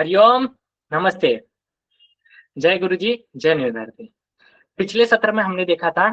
हरिओम, नमस्ते, जय गुरु जी, जय निर्धारित। पिछले सत्र में हमने देखा था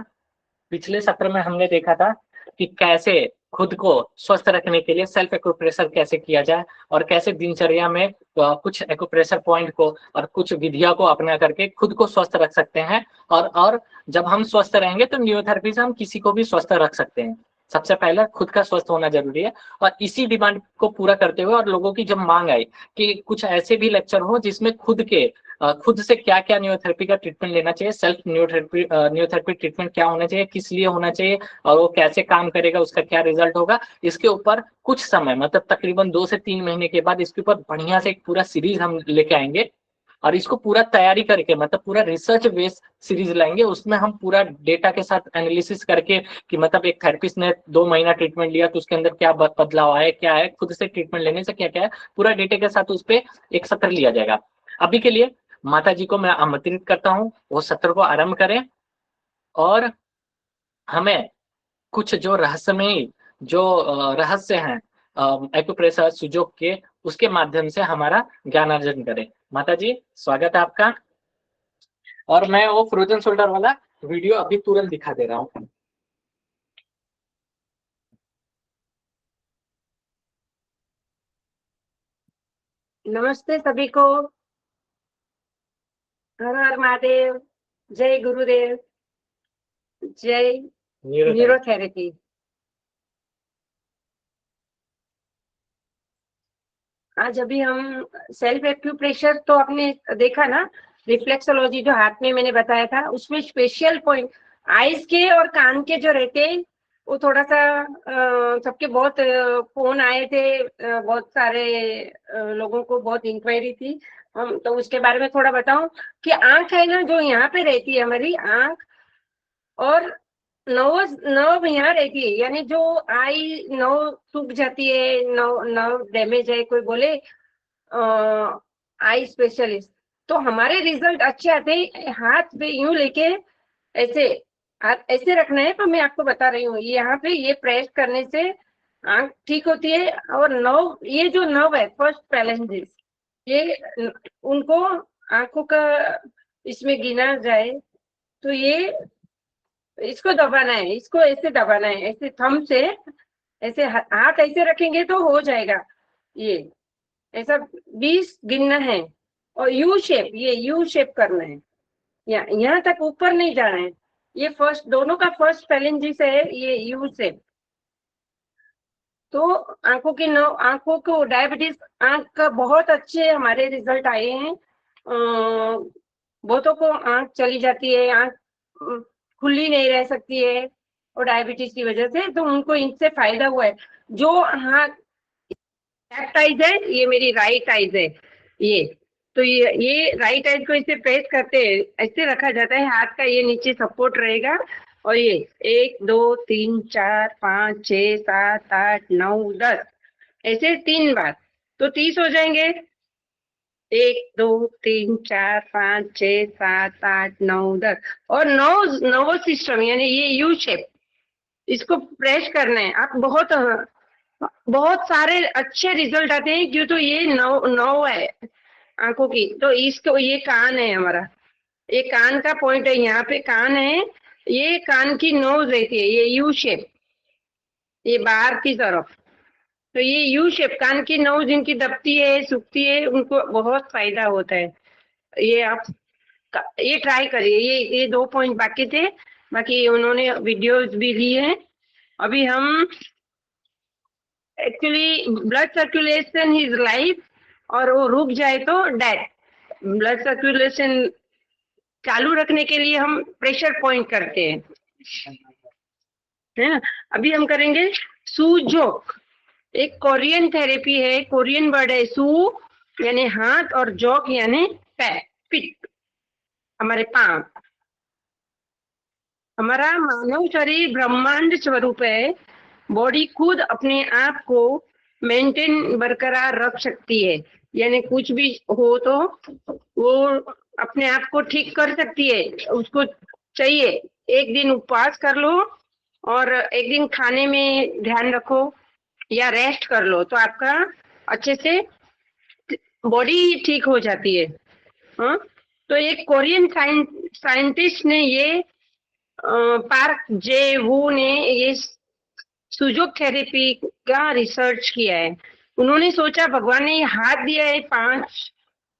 पिछले सत्र में हमने देखा था कि कैसे खुद को स्वस्थ रखने के लिए सेल्फ एक्यूप्रेशर कैसे किया जाए और कैसे दिनचर्या में कुछ एक्यूप्रेशर पॉइंट को और कुछ विधियों को अपना करके खुद को स्वस्थ रख सकते हैं। और जब हम स्वस्थ रहेंगे तो न्यूरोथेरेपी से हम किसी को भी स्वस्थ रख सकते हैं। सबसे पहले खुद का स्वस्थ होना जरूरी है और इसी डिमांड को पूरा करते हुए और लोगों की जब मांग आई कि कुछ ऐसे भी लेक्चर हो जिसमें खुद से क्या क्या न्यूरोथेरेपी का ट्रीटमेंट लेना चाहिए, सेल्फ न्यूरोथेरेपी ट्रीटमेंट क्या होना चाहिए, किस लिए होना चाहिए और वो कैसे काम करेगा, उसका क्या रिजल्ट होगा, इसके ऊपर कुछ समय मतलब तकरीबन 2 से 3 महीने के बाद इसके ऊपर बढ़िया से एक पूरा सीरीज हम लेके आएंगे और इसको पूरा तैयारी करके मतलब पूरा रिसर्च बेस्ड सीरीज लाएंगे। उसमें हम पूरा डेटा के साथ एनालिसिस करके कि मतलब एक थेरेपिस्ट ने 2 महीना ट्रीटमेंट लिया तो उसके अंदर क्या बदलाव आया, क्या है, खुद से ट्रीटमेंट लेने से क्या क्या है, पूरा डेटा के साथ उस पर एक सत्र लिया जाएगा। अभी के लिए माता जी को मैं आमंत्रित करता हूँ वो सत्र को आरंभ करें और हमें कुछ जो रहस्यमयी जो रहस्य हैं एक्यूप्रेशर सुजोग के, उसके माध्यम से हमारा ज्ञान अर्जन करें। माता जी स्वागत है आपका। और मैं वो फ्रोजन शोल्डर वाला वीडियो अभी तुरंत दिखा दे रहा हूँ। नमस्ते सभी को। हर हर महादेव। जय गुरुदेव, जय न्यूरोथेरेपी। आज अभी हम सेल्फ एक्यूप्रेशर तो आपने देखा ना, रिफ्लेक्सोलॉजी जो हाथ में मैंने बताया था उसमें स्पेशल पॉइंट आईज के और कान के जो रहते हैं वो थोड़ा सा सबके बहुत फोन आए थे, बहुत सारे लोगों को बहुत इंक्वायरी थी। हम तो उसके बारे में थोड़ा बताऊं कि आंख है ना जो यहाँ पे रहती है हमारी आंख, और नर्व नर्व यहाँ रहती है, यानी जो आई नर्व सूख जाती है, नर्व डैमेज है, कोई बोले आई स्पेशलिस्ट, तो हमारे रिजल्ट अच्छे आते हैं। हाथ पे यूं लेके ऐसे हाथ ऐसे रखना है, तो मैं आपको बता रही हूँ यहाँ पे ये प्रेस करने से आंख ठीक होती है। और नर्व, ये जो नर्व है फर्स्ट पैलेंजिस, ये उनको आंखों का इसमें गिना जाए तो ये इसको दबाना है, इसको ऐसे दबाना है, ऐसे थंब से ऐसे हाथ ऐसे रखेंगे तो हो जाएगा। ये ऐसा 20 गिनना है और यू शेप, ये यू शेप करना है, यहाँ तक ऊपर नहीं जाना है। ये फर्स्ट, दोनों का फर्स्ट पैलेंजिस है, ये यू शेप। तो आंखों की नौ आंखों को डायबिटीज आंख का बहुत अच्छे हमारे रिजल्ट आए हैं। बहुतों को आंख चली जाती है, आंख खुली नहीं रह सकती है और डायबिटीज की वजह से, तो उनको इनसे फायदा हुआ है। जो हाथ लेफ्ट आइज है, ये मेरी राइट आइज है, ये तो ये राइट आइज को इसे प्रेस करते हैं, ऐसे रखा जाता है हाथ का, ये नीचे सपोर्ट रहेगा। और ये 1 2 3 4 5 6 7 8 9 10 ऐसे 3 बार तो 30 हो जाएंगे। 1 2 3 4 5 6 7 8 9 10 और नर्व सिस्टम, यानी ये यू शेप, इसको प्रेस करना है। आप बहुत बहुत सारे अच्छे रिजल्ट आते हैं, क्यों तो ये नौ है आंखों की। तो इसको, ये कान है हमारा, ये कान का पॉइंट है, यहाँ पे कान है, ये कान की नोज रहती है, ये यू शेप, ये बाहर की तरफ। तो ये यू शेप कान की नोज जिनकी दबती है, सूखती है, उनको बहुत फायदा होता है। ये आप ये ट्राई करिए। ये 2 पॉइंट बाकी थे, बाकी उन्होंने वीडियोस भी ली है। अभी हम actually blood circulation is life, और वो रुक जाए तो डेथ। ब्लड सर्कुलेशन चालू रखने के लिए हम प्रेशर पॉइंट करते हैं, है ना। अभी हम करेंगे सुजोक, एक कोरियन थेरेपी है, कोरियन वर्ड है। सु यानी हाथ और जोक यानी पैर, पिट, हमारे पांव। हमारा मानव शरीर ब्रह्मांड स्वरूप है, बॉडी खुद अपने आप को मेंटेन बरकरार रख सकती है, यानी कुछ भी हो तो वो अपने आप को ठीक कर सकती है। उसको चाहिए एक दिन उपवास कर लो और एक दिन खाने में ध्यान रखो या रेस्ट कर लो, तो आपका अच्छे से बॉडी ठीक हो जाती है। हाँ, तो एक कोरियन साइंटिस्ट ने ये पार्क जे वू ने ये सुजोग थेरेपी का रिसर्च किया है। उन्होंने सोचा भगवान ने ये हाथ दिया है 5,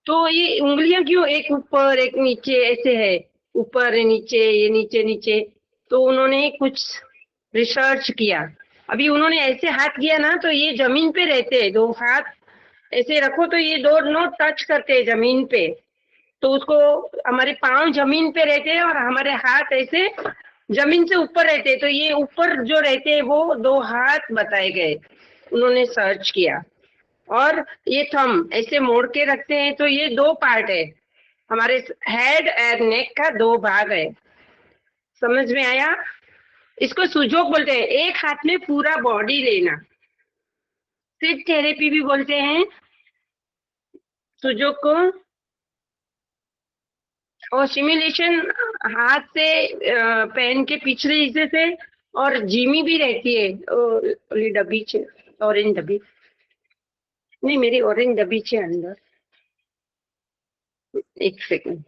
तो ये उंगलियां क्यों एक ऊपर एक नीचे ऐसे है, ऊपर नीचे, ये नीचे नीचे। तो उन्होंने कुछ रिसर्च किया। अभी उन्होंने ऐसे हाथ किया ना, तो ये जमीन पे रहते हैं, 2 हाथ ऐसे रखो तो ये दोनों टच करते हैं जमीन पे। तो उसको हमारे पांव जमीन पे रहते हैं और हमारे हाथ ऐसे जमीन से ऊपर रहते हैं। तो ये ऊपर जो रहते हैं वो 2 हाथ बताए गए, उन्होंने सर्च किया। और ये थंब ऐसे मोड़ के रखते हैं, तो ये 2 पार्ट है, हमारे हेड और नेक का 2 भाग है। समझ में आया? इसको सुजोग बोलते हैं, एक हाथ में पूरा बॉडी लेना। सिट थेरेपी भी बोलते हैं सुजोग को। और सिमुलेशन हाथ से पेन के पिछले हिस्से से। और जिमी भी रहती है, ओली डब्बी छे, ऑरेंज डब्बी नहीं, मेरी ऑरेंज डब्बी छे अंदर। एक सेकंड।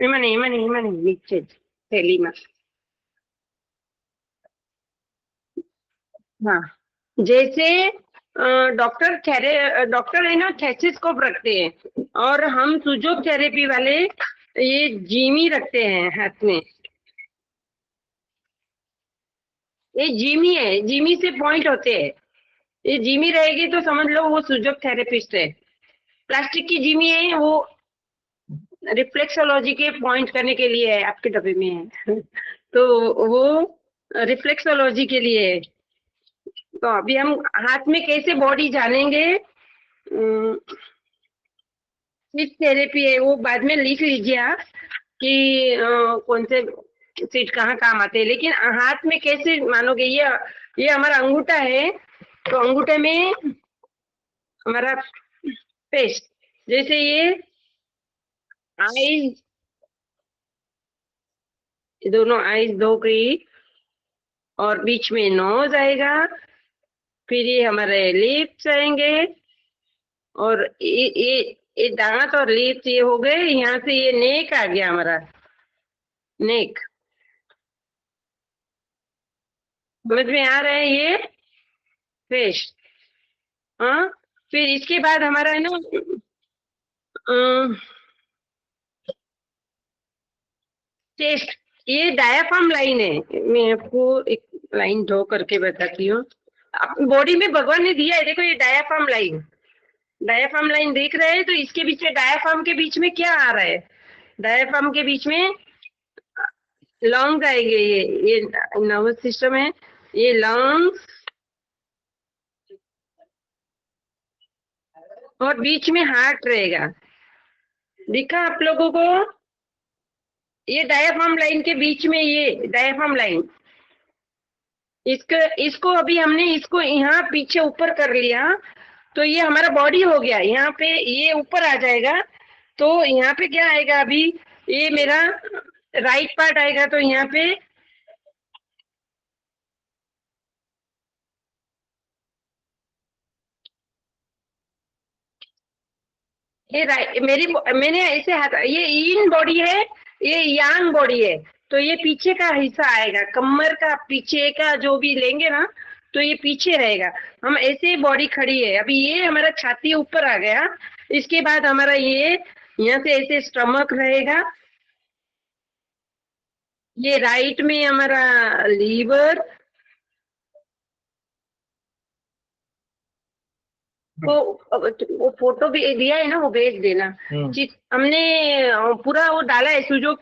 એમાં નહીં નીચે જ થેલીમાં। हाँ, जैसे डॉक्टर है ना थेसिस्कोप रखते हैं, और हम सुजोग थेरेपी वाले ये जीमी रखते हैं हाथ में। ये जीमी है, जीमी से पॉइंट होते हैं। ये जीमी रहेगी तो समझ लो वो सुजोग थेरेपिस्ट है। प्लास्टिक की जीमी है, वो रिफ्लेक्सोलॉजी के पॉइंट करने के लिए है, आपके डब्बे में है। तो वो रिफ्लेक्सोलॉजी के लिए है। तो अभी हम हाथ में कैसे बॉडी जानेंगे। स्पीच थेरेपी है, वो बाद में लिख लीजिए आप कि कौन से सीट कहाँ काम आते हैं। लेकिन हाथ में कैसे मानोगे, ये हमारा अंगूठा है, तो अंगूठे में हमारा पेस्ट, जैसे ये आईज, दोनों आईज 2 की, और बीच में नोज आएगा, फिर ये हमारे लिप्स आएंगे, और ये दांत और लिप्स ये हो गए। यहाँ से ये नेक आ गया हमारा, नेक। समझ में आ रहा है ये फेस? हाँ, फिर इसके बाद हमारा है ना चेस्ट, ये डायाफ्राम लाइन है। मैं आपको एक लाइन ड्रॉ करके बताती हूँ। बॉडी में भगवान ने दिया है, देखो ये डायाफ्राम लाइन, डायाफ्राम लाइन देख रहे हैं? तो इसके बीच में, डायाफ्राम के बीच में क्या आ रहा है? डायाफ्राम के बीच में लंग्स आएंगे, ये नर्वस सिस्टम है, ये लंग्स, और बीच में हार्ट रहेगा। दिखा आप लोगों को? ये डायाफ्राम लाइन के बीच में, ये डायाफ्राम लाइन, इसको अभी हमने इसको यहाँ पीछे ऊपर कर लिया, तो ये हमारा बॉडी हो गया। यहाँ पे ये ऊपर आ जाएगा, तो यहाँ पे क्या आएगा अभी, ये मेरा राइट पार्ट आएगा। तो यहाँ पे ये मैंने ऐसे हाथ, ये इन बॉडी है, ये यांग बॉडी है। तो ये पीछे का हिस्सा आएगा, कमर का पीछे का जो भी लेंगे ना, तो ये पीछे रहेगा। हम ऐसे बॉडी खड़ी है। अभी ये हमारा छाती ऊपर आ गया, इसके बाद हमारा ये यहाँ से ऐसे स्टमक रहेगा, ये राइट में हमारा लीवर। वो फोटो भी दिया है ना, वो भेज देना। हमने पूरा वो डाला है, सुजो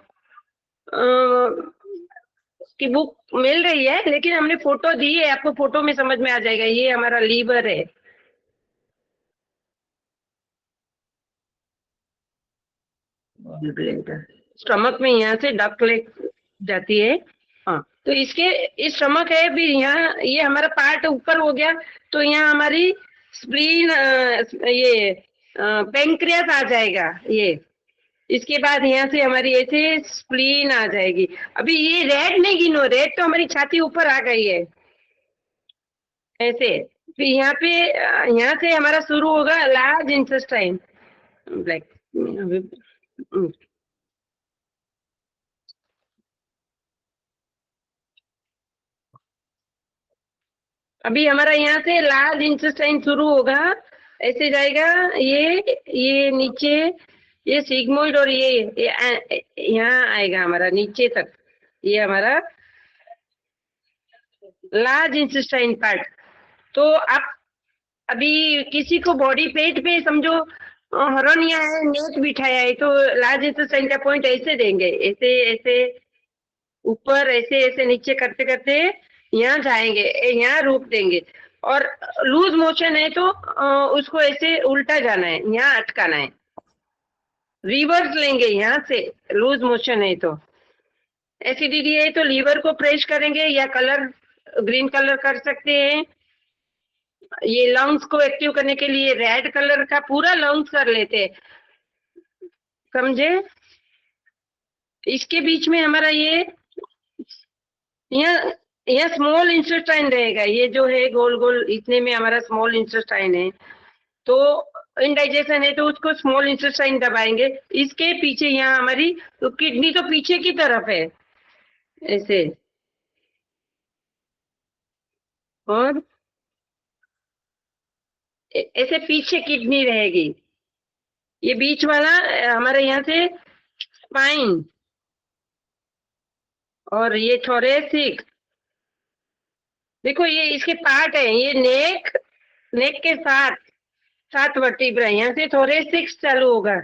की बुक मिल रही है, लेकिन हमने फोटो दी है आपको, फोटो में समझ में आ जाएगा। ये हमारा लीवर है, स्टमक में यहाँ से डक लेग जाती है। हाँ, तो इसके इस स्टमक है, फिर यहाँ ये हमारा पार्ट ऊपर हो गया, तो यहाँ हमारी स्प्लीन, ये पेंक्रियास आ जाएगा। ये इसके बाद यहाँ से हमारी ऐसे स्प्लीन आ जाएगी। अभी ये रेड नहीं गिनो, रेड तो हमारी छाती ऊपर आ गई है। ऐसे। फिर यहाँ पे यहाँ से हमारा शुरू होगा लार्ज इंटेस्टाइन, ब्लैक। अभी हमारा यहाँ से लार्ज इंटेस्टाइन शुरू होगा, ऐसे जाएगा ये नीचे, ये सिग्मोइड, और यहाँ आएगा हमारा नीचे तक, ये हमारा लार्ज इंटेस्टाइन पार्ट। तो आप अभी किसी को बॉडी पेट पे समझो हरोनिया है, नेक बिठाया है, तो लार्ज इंटेस्टाइन का पॉइंट ऐसे देंगे, ऐसे ऐसे ऊपर, ऐसे ऐसे नीचे करते करते यहाँ जाएंगे, यहाँ रोक देंगे। और लूज मोशन है तो उसको ऐसे उल्टा जाना है, यहाँ अटकाना है, रिवर्स लेंगे यहाँ से। लूज मोशन है तो, एसिडिटी है तो लीवर को प्रेस करेंगे, या कलर ग्रीन कलर कर सकते हैं। ये लंग्स को एक्टिव करने के लिए रेड कलर का पूरा लंग्स कर लेते हैं, समझे। इसके बीच में हमारा ये यहाँ यहाँ स्मॉल इंटेस्टाइन रहेगा, ये जो है गोल गोल इतने में हमारा स्मॉल इंटेस्टाइन है। तो इनडाइजेशन है तो उसको स्मॉल इंटेस्टाइन दबाएंगे। इसके पीछे यहाँ हमारी तो किडनी तो पीछे की तरफ है ऐसे, और ऐसे पीछे किडनी रहेगी। ये बीच वाला हमारे यहाँ से स्पाइन, और ये थोरेसिक, देखो ये इसके पार्ट है, ये नेक, नेक के साथ 7 वर्टिब्रा, यहाँ से थोरेसिक चालू होगा।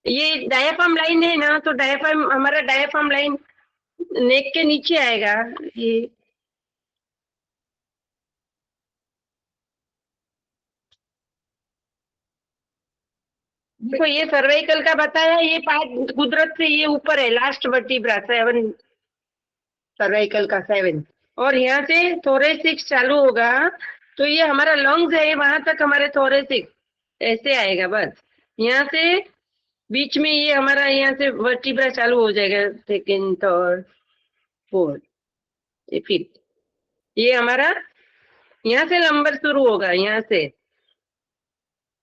ये डायाफ्राम लाइन है ना, तो डायाफ्राम हमारा डायाफ्राम लाइन नेक के नीचे आएगा। ये देखो ये सर्वाइकल का बताया, ये पार्ट कुदरत से ये ऊपर है, लास्ट वर्टिब्रा 7, सर्वाइकल का 7, और यहाँ से थोरेसिक्स चालू होगा। तो ये हमारा लंग्स है, वहां तक हमारे थोरेसिक्स ऐसे आएगा बस। यहाँ से बीच में ये हमारा यहाँ से वर्टिब्रा चालू हो जाएगा, सेकेंड, थर्ड, फोर्थ, ये फिफ्थ, ये हमारा यहाँ से लंबर शुरू होगा, यहाँ से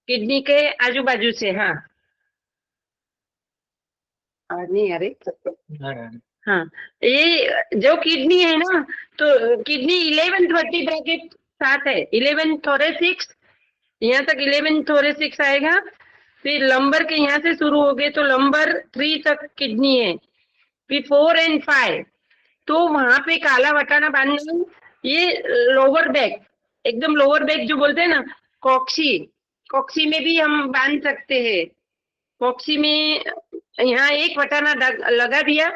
किडनी के आजू बाजू से। हाँ नहीं, अरे हाँ, ये जो किडनी है ना, तो किडनी 11 वर्टिब्रा के साथ है, 11 थोरेसिक्स, यहाँ तक 11 थोरेसिक्स आएगा। फिर लंबर के यहाँ से शुरू हो गए तो लंबर 3 तक किडनी है, फिर 4 एंड 5, तो वहां पे काला वटाना बांधना। ये लोअर बैक, एकदम लोअर बैक जो बोलते हैं ना, कॉक्सी, कॉक्सी में भी हम बांध सकते हैं। कॉक्सी में यहाँ एक वटाना लगा दिया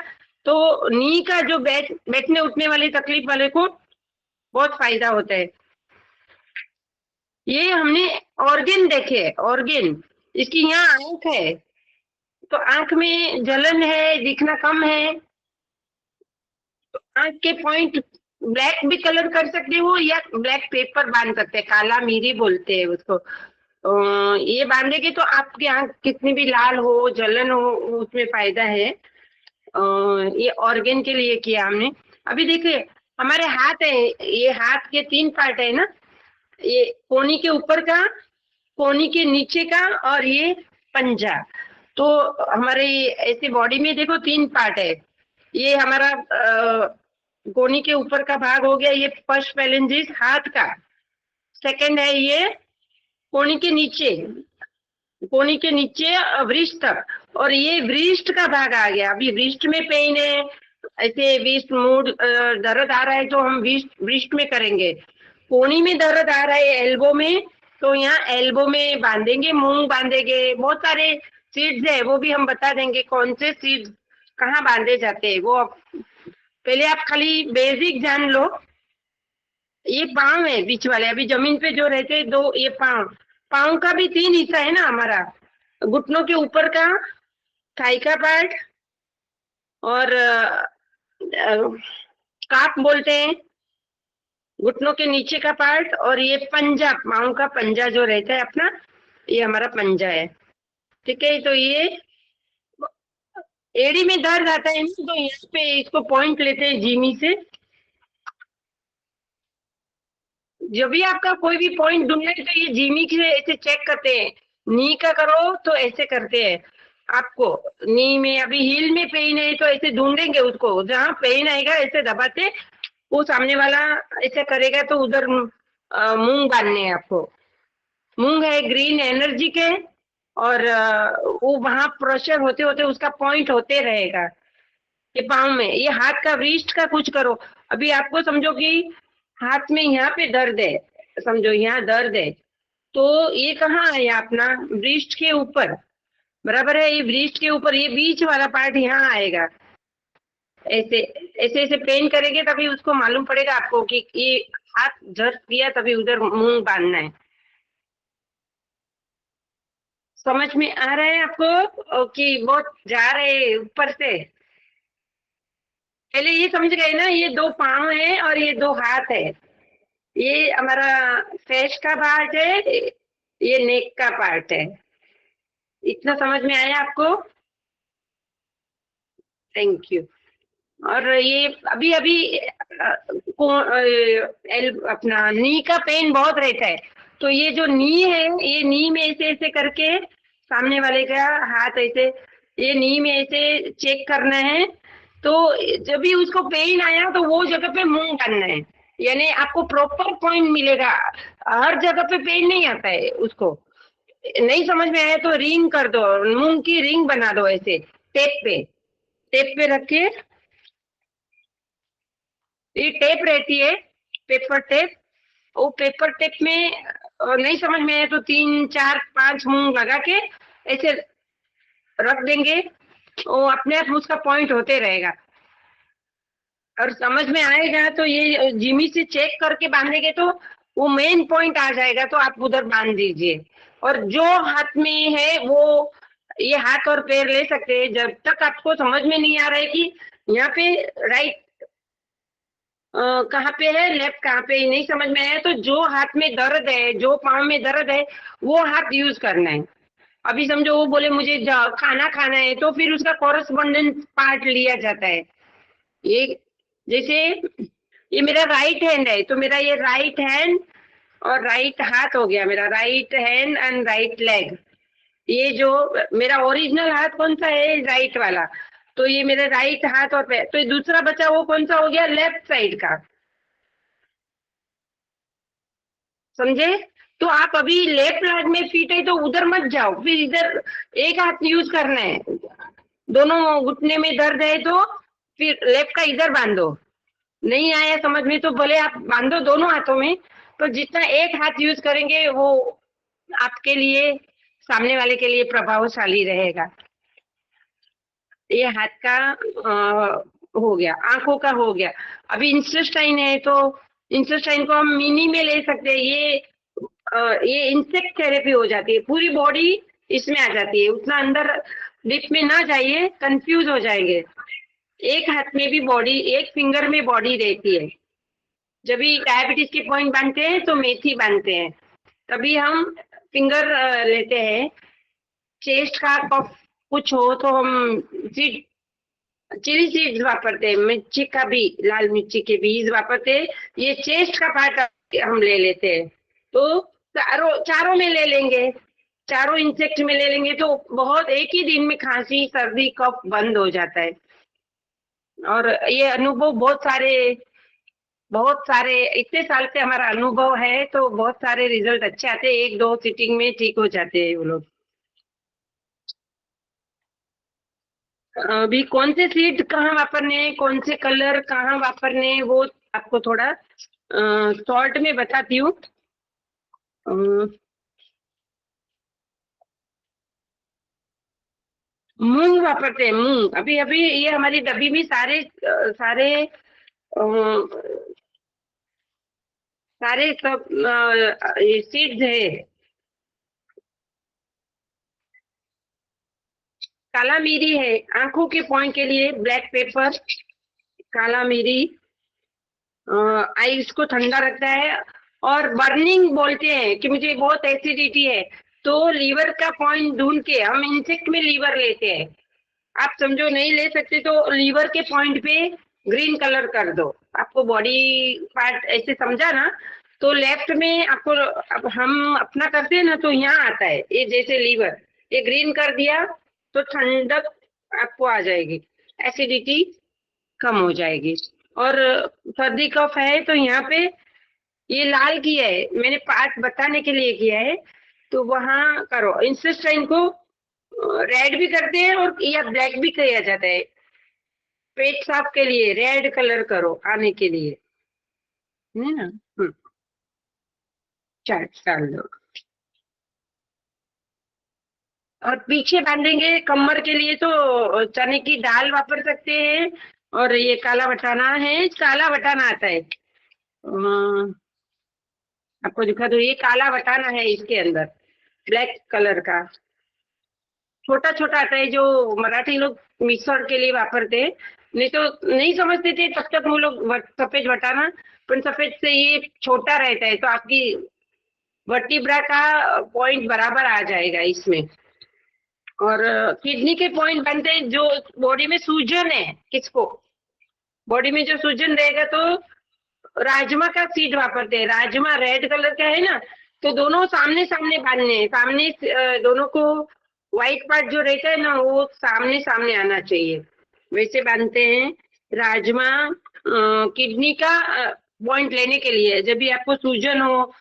तो नी का जो बैठने उठने वाली तकलीफ वाले को बहुत फायदा होता है। ये हमने ऑर्गन देखे, ऑर्गन, इसकी यहाँ आंख है, तो आंख में जलन है, दिखना कम है, तो आंख के पॉइंट ब्लैक भी कलर कर सकते हो, या ब्लैक पेपर बांध सकते हैं, काला मीरी बोलते हैं उसको। ये बांधेंगे तो आपकी आंख कितनी भी लाल हो, जलन हो, उसमें फायदा है। ये ऑर्गन के लिए किया हमने। अभी देखिए हमारे हाथ है, ये हाथ के 3 पार्ट है ना, ये कोनी के ऊपर का, कोनी के नीचे का, और ये पंजा। तो हमारे ऐसे बॉडी में देखो 3 पार्ट है। ये हमारा कोनी के ऊपर का भाग हो गया, ये पश पैलेंजिस हाथ का। सेकंड है ये कोनी के नीचे, कोनी के नीचे वृष्ट तक, और ये वृष्ट का भाग आ गया। अभी वृष्ट में पेन है, ऐसे वृष्ट मूड दर्द आ रहा है तो हम वृष्ट में करेंगे। कोनी में दर्द आ रहा है एल्बो में, तो यहाँ एल्बो में बांधेंगे, मूंग बांधेंगे, बहुत सारे सीड्स है, वो भी हम बता देंगे कौन से सीड्स कहाँ बांधे जाते हैं। वो पहले आप खाली बेसिक जान लो। ये पाँव है बीच वाले, अभी जमीन पे जो रहते हैं 2, ये पाँव, पाँव का भी 3 हिस्सा है ना हमारा, घुटनों के ऊपर का थाई का पार्ट, और काप बोलते हैं घुटनों के नीचे का पार्ट, और ये पंजा, पाँव का पंजा जो रहता है अपना, ये हमारा पंजा है। ठीक है, तो ये एड़ी में दर्द आता है ना, तो यहाँ पे इसको पॉइंट लेते हैं जीमी से, जब भी आपका कोई भी पॉइंट ढूंढना है तो ये जीमी से ऐसे चेक करते हैं, नी का करो तो ऐसे करते हैं आपको, नी में अभी हील में पेन है तो ऐसे ढूंढेंगे उसको, जहाँ पेन आएगा ऐसे दबाते, वो सामने वाला ऐसे करेगा तो उधर मूंग बांधने हैं आपको। मूंग है ग्रीन एनर्जी के, और वो वहां प्रेशर होते होते उसका पॉइंट होते रहेगा ये पाँव में। ये हाथ का रिस्ट का कुछ करो। अभी आपको समझो कि हाथ में यहाँ पे दर्द है, समझो यहाँ दर्द है, तो ये कहाँ है अपना ब्रिस्ट के ऊपर, बराबर है, ये ब्रिस्ट के ऊपर, ये बीच वाला पार्ट यहाँ आएगा। ऐसे ऐसे ऐसे पेन करेंगे तभी उसको मालूम पड़ेगा आपको कि ये हाथ जर्क दिया, तभी उधर मुंह बांधना है। समझ में आ रहा है आपको कि बहुत जा रहे हैं ऊपर से? पहले ये समझ गए ना, ये दो पाँव है और ये दो हाथ है, ये हमारा फेस का पार्ट है, ये नेक का पार्ट है। इतना समझ में आया आपको? Thank you. और ये अभी अभी अपना नी का पेन बहुत रहता है, तो ये जो नी है, ये नी में ऐसे ऐसे करके सामने वाले का हाथ ऐसे, ये नी में ऐसे चेक करना है, तो जब भी उसको पेन आया तो वो जगह पे मुंह करना है, यानी आपको प्रॉपर पॉइंट मिलेगा। हर जगह पे पेन नहीं आता है उसको। नहीं समझ में आया तो रिंग कर दो, मुंह की रिंग बना दो ऐसे, टेप पे रख के, ये टेप रहती है, पेपर टेप, वो पेपर टेप में नहीं समझ में आए तो 3 4 5 मूंग लगा के ऐसे रख देंगे, वो अपने आप उसका पॉइंट होते रहेगा। और समझ में आएगा तो ये जिमी से चेक करके बांधेंगे तो वो मेन पॉइंट आ जाएगा, तो आप उधर बांध दीजिए। और जो हाथ में है वो ये हाथ और पैर ले सकते हैं, जब तक आपको समझ में नहीं आ रहा है कि यहाँ पे राइट कहाँ पे है, लेफ्ट कहाँ पे, नहीं समझ में आया तो जो हाथ में दर्द है, जो पाँव में दर्द है, वो हाथ यूज करना है। अभी समझो वो बोले मुझे खाना खाना है, तो फिर उसका कॉरेस्पॉन्डेंट पार्ट लिया जाता है। ये जैसे ये मेरा राइट हैंड है, तो मेरा ये राइट हैंड और राइट हाथ हो गया, मेरा right hand and right leg. ये जो मेरा ओरिजिनल हाथ कौन सा है, राइट वाला, तो ये मेरे राइट हाथ और पैर। तो ये दूसरा बचा वो कौन सा हो गया, लेफ्ट साइड का। समझे? तो आप अभी लेफ्ट लेग में फिट है तो उधर मत जाओ, फिर इधर एक हाथ यूज करना है। दोनों घुटने में दर्द है तो फिर लेफ्ट का इधर बांधो। नहीं आया समझ में तो भले आप बांधो दोनों हाथों में, तो जितना एक हाथ यूज करेंगे वो आपके लिए, सामने वाले के लिए प्रभावशाली रहेगा। ये हाथ का हो गया, आंखों का हो गया। अभी इंटेस्टाइन है तो इंटेस्टाइन को हम मिनी में ले सकते हैं। ये इंसेक्ट थेरेपी हो जाती है, पूरी बॉडी इसमें आ जाती है, उतना अंदर डीप में ना जाइए, कंफ्यूज हो जाएंगे। एक हाथ में भी बॉडी, एक फिंगर में बॉडी रहती है। जब भी डायबिटीज के पॉइंट बांधते हैं तो मेथी बांधते हैं, तभी हम फिंगर लेते हैं। चेस्ट का कफ कुछ हो तो हम सीड, चिली सीड्स वापरते हैं, मिर्ची का भी, लाल मिर्ची के बीज वापरते हैं। ये चेस्ट का पार्ट हम ले लेते हैं, तो चारों में ले लेंगे, चारों इंसेक्ट में ले लेंगे तो बहुत एक ही दिन में खांसी सर्दी कफ बंद हो जाता है। और ये अनुभव बहुत सारे इतने साल से हमारा अनुभव है, तो बहुत सारे रिजल्ट अच्छे आते हैं, 1 2 सिटिंग में ठीक हो जाते हैं वो लोग। अभी कौन से सीड कहाँ वापरने हैं, कौन से कलर कहाँ वापरने हैं, वो आपको थोड़ा शॉर्ट में बताती हूँ। मूंग वापरते हैं, मूंग। अभी अभी ये हमारी डब्बी में सारे सब ये सीड्स है। काला मिरी है आंखों के पॉइंट के लिए, ब्लैक पेपर, काला मिरी आईज को ठंडा रखता है। और बर्निंग बोलते हैं कि मुझे बहुत एसिडिटी है, तो लीवर का पॉइंट ढूंढ के हम इंसेक्ट में लीवर लेते हैं। आप समझो नहीं ले सकते तो लीवर के पॉइंट पे ग्रीन कलर कर दो, आपको बॉडी पार्ट ऐसे समझा ना, तो लेफ्ट में आपको, अब हम अपना करते हैं ना, तो यहाँ आता है ये जैसे लीवर, ये ग्रीन कर दिया तो ठंडक आपको आ जाएगी, एसिडिटी कम हो जाएगी। और सर्दी कफ है तो यहाँ पे ये लाल किया है मैंने, पार्ट बताने के लिए किया है, तो वहां करो। इंसेस्टाइन को रेड भी करते हैं और या ब्लैक भी किया जाता है। पेट साफ के लिए रेड कलर करो आने के लिए, है ना। चाट डाल दो और पीछे बांधेंगे कमर के लिए तो चने की दाल वापर सकते हैं। और ये काला बटाना है, काला बटाना आता है, आपको दिखा दो, ये काला बटाना है, इसके अंदर ब्लैक कलर का छोटा छोटा आता है, जो मराठी लोग मिसळ के लिए वापरते हैं। नहीं तो नहीं समझते थे तब तक वो लोग सफेद बटाना, पर सफेद से ये छोटा रहता है तो आपकी वर्टिब्रा का पॉइंट बराबर आ जाएगा इसमें। और किडनी के पॉइंट बनते हैं जो बॉडी में सूजन है, किसको बॉडी में जो सूजन रहेगा तो राजमा का सीड वापरते हैं। राजमा रेड कलर का है ना, तो दोनों सामने सामने बांधने हैं, सामने दोनों को व्हाइट पार्ट जो रहता है ना वो सामने सामने आना चाहिए, वैसे बांधते हैं। राजमा किडनी का पॉइंट लेने के लिए, जब भी आपको सूजन हो,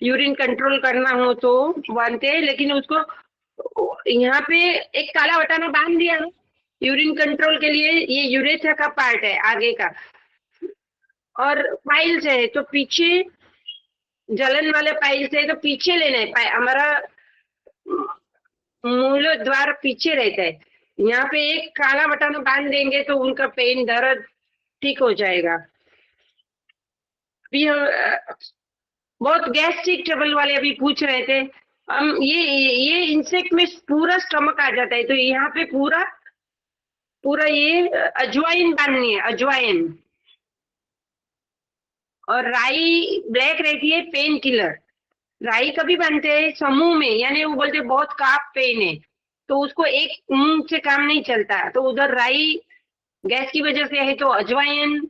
यूरिन कंट्रोल करना हो तो बांधते हैं। लेकिन उसको यहाँ पे एक काला बटाना बांध दिया ना यूरिन कंट्रोल के लिए, ये यूरेथ्रा का पार्ट है आगे का। और पाइल्स है तो पीछे, जलन वाले पाइल्स है तो पीछे लेना है, हमारा मूल द्वार पीछे रहता है। यहाँ पे एक काला बटाना बांध देंगे तो उनका पेन दर्द ठीक हो जाएगा। अभी हम बहुत गैस्ट्रिक ट्रबल वाले अभी पूछ रहे थे, हम ये इंसेक्ट में पूरा स्टमक आ जाता है, तो यहाँ पे पूरा पूरा ये अजवाइन बांधनी है, अजवाइन। और राई ब्लैक रहती है पेन किलर, राई कभी बनते हैं समूह में, यानी वो बोलते बहुत काफ पेन है तो उसको एक मुंह से काम नहीं चलता, तो उधर राई गैस की वजह से है तो अजवाइन।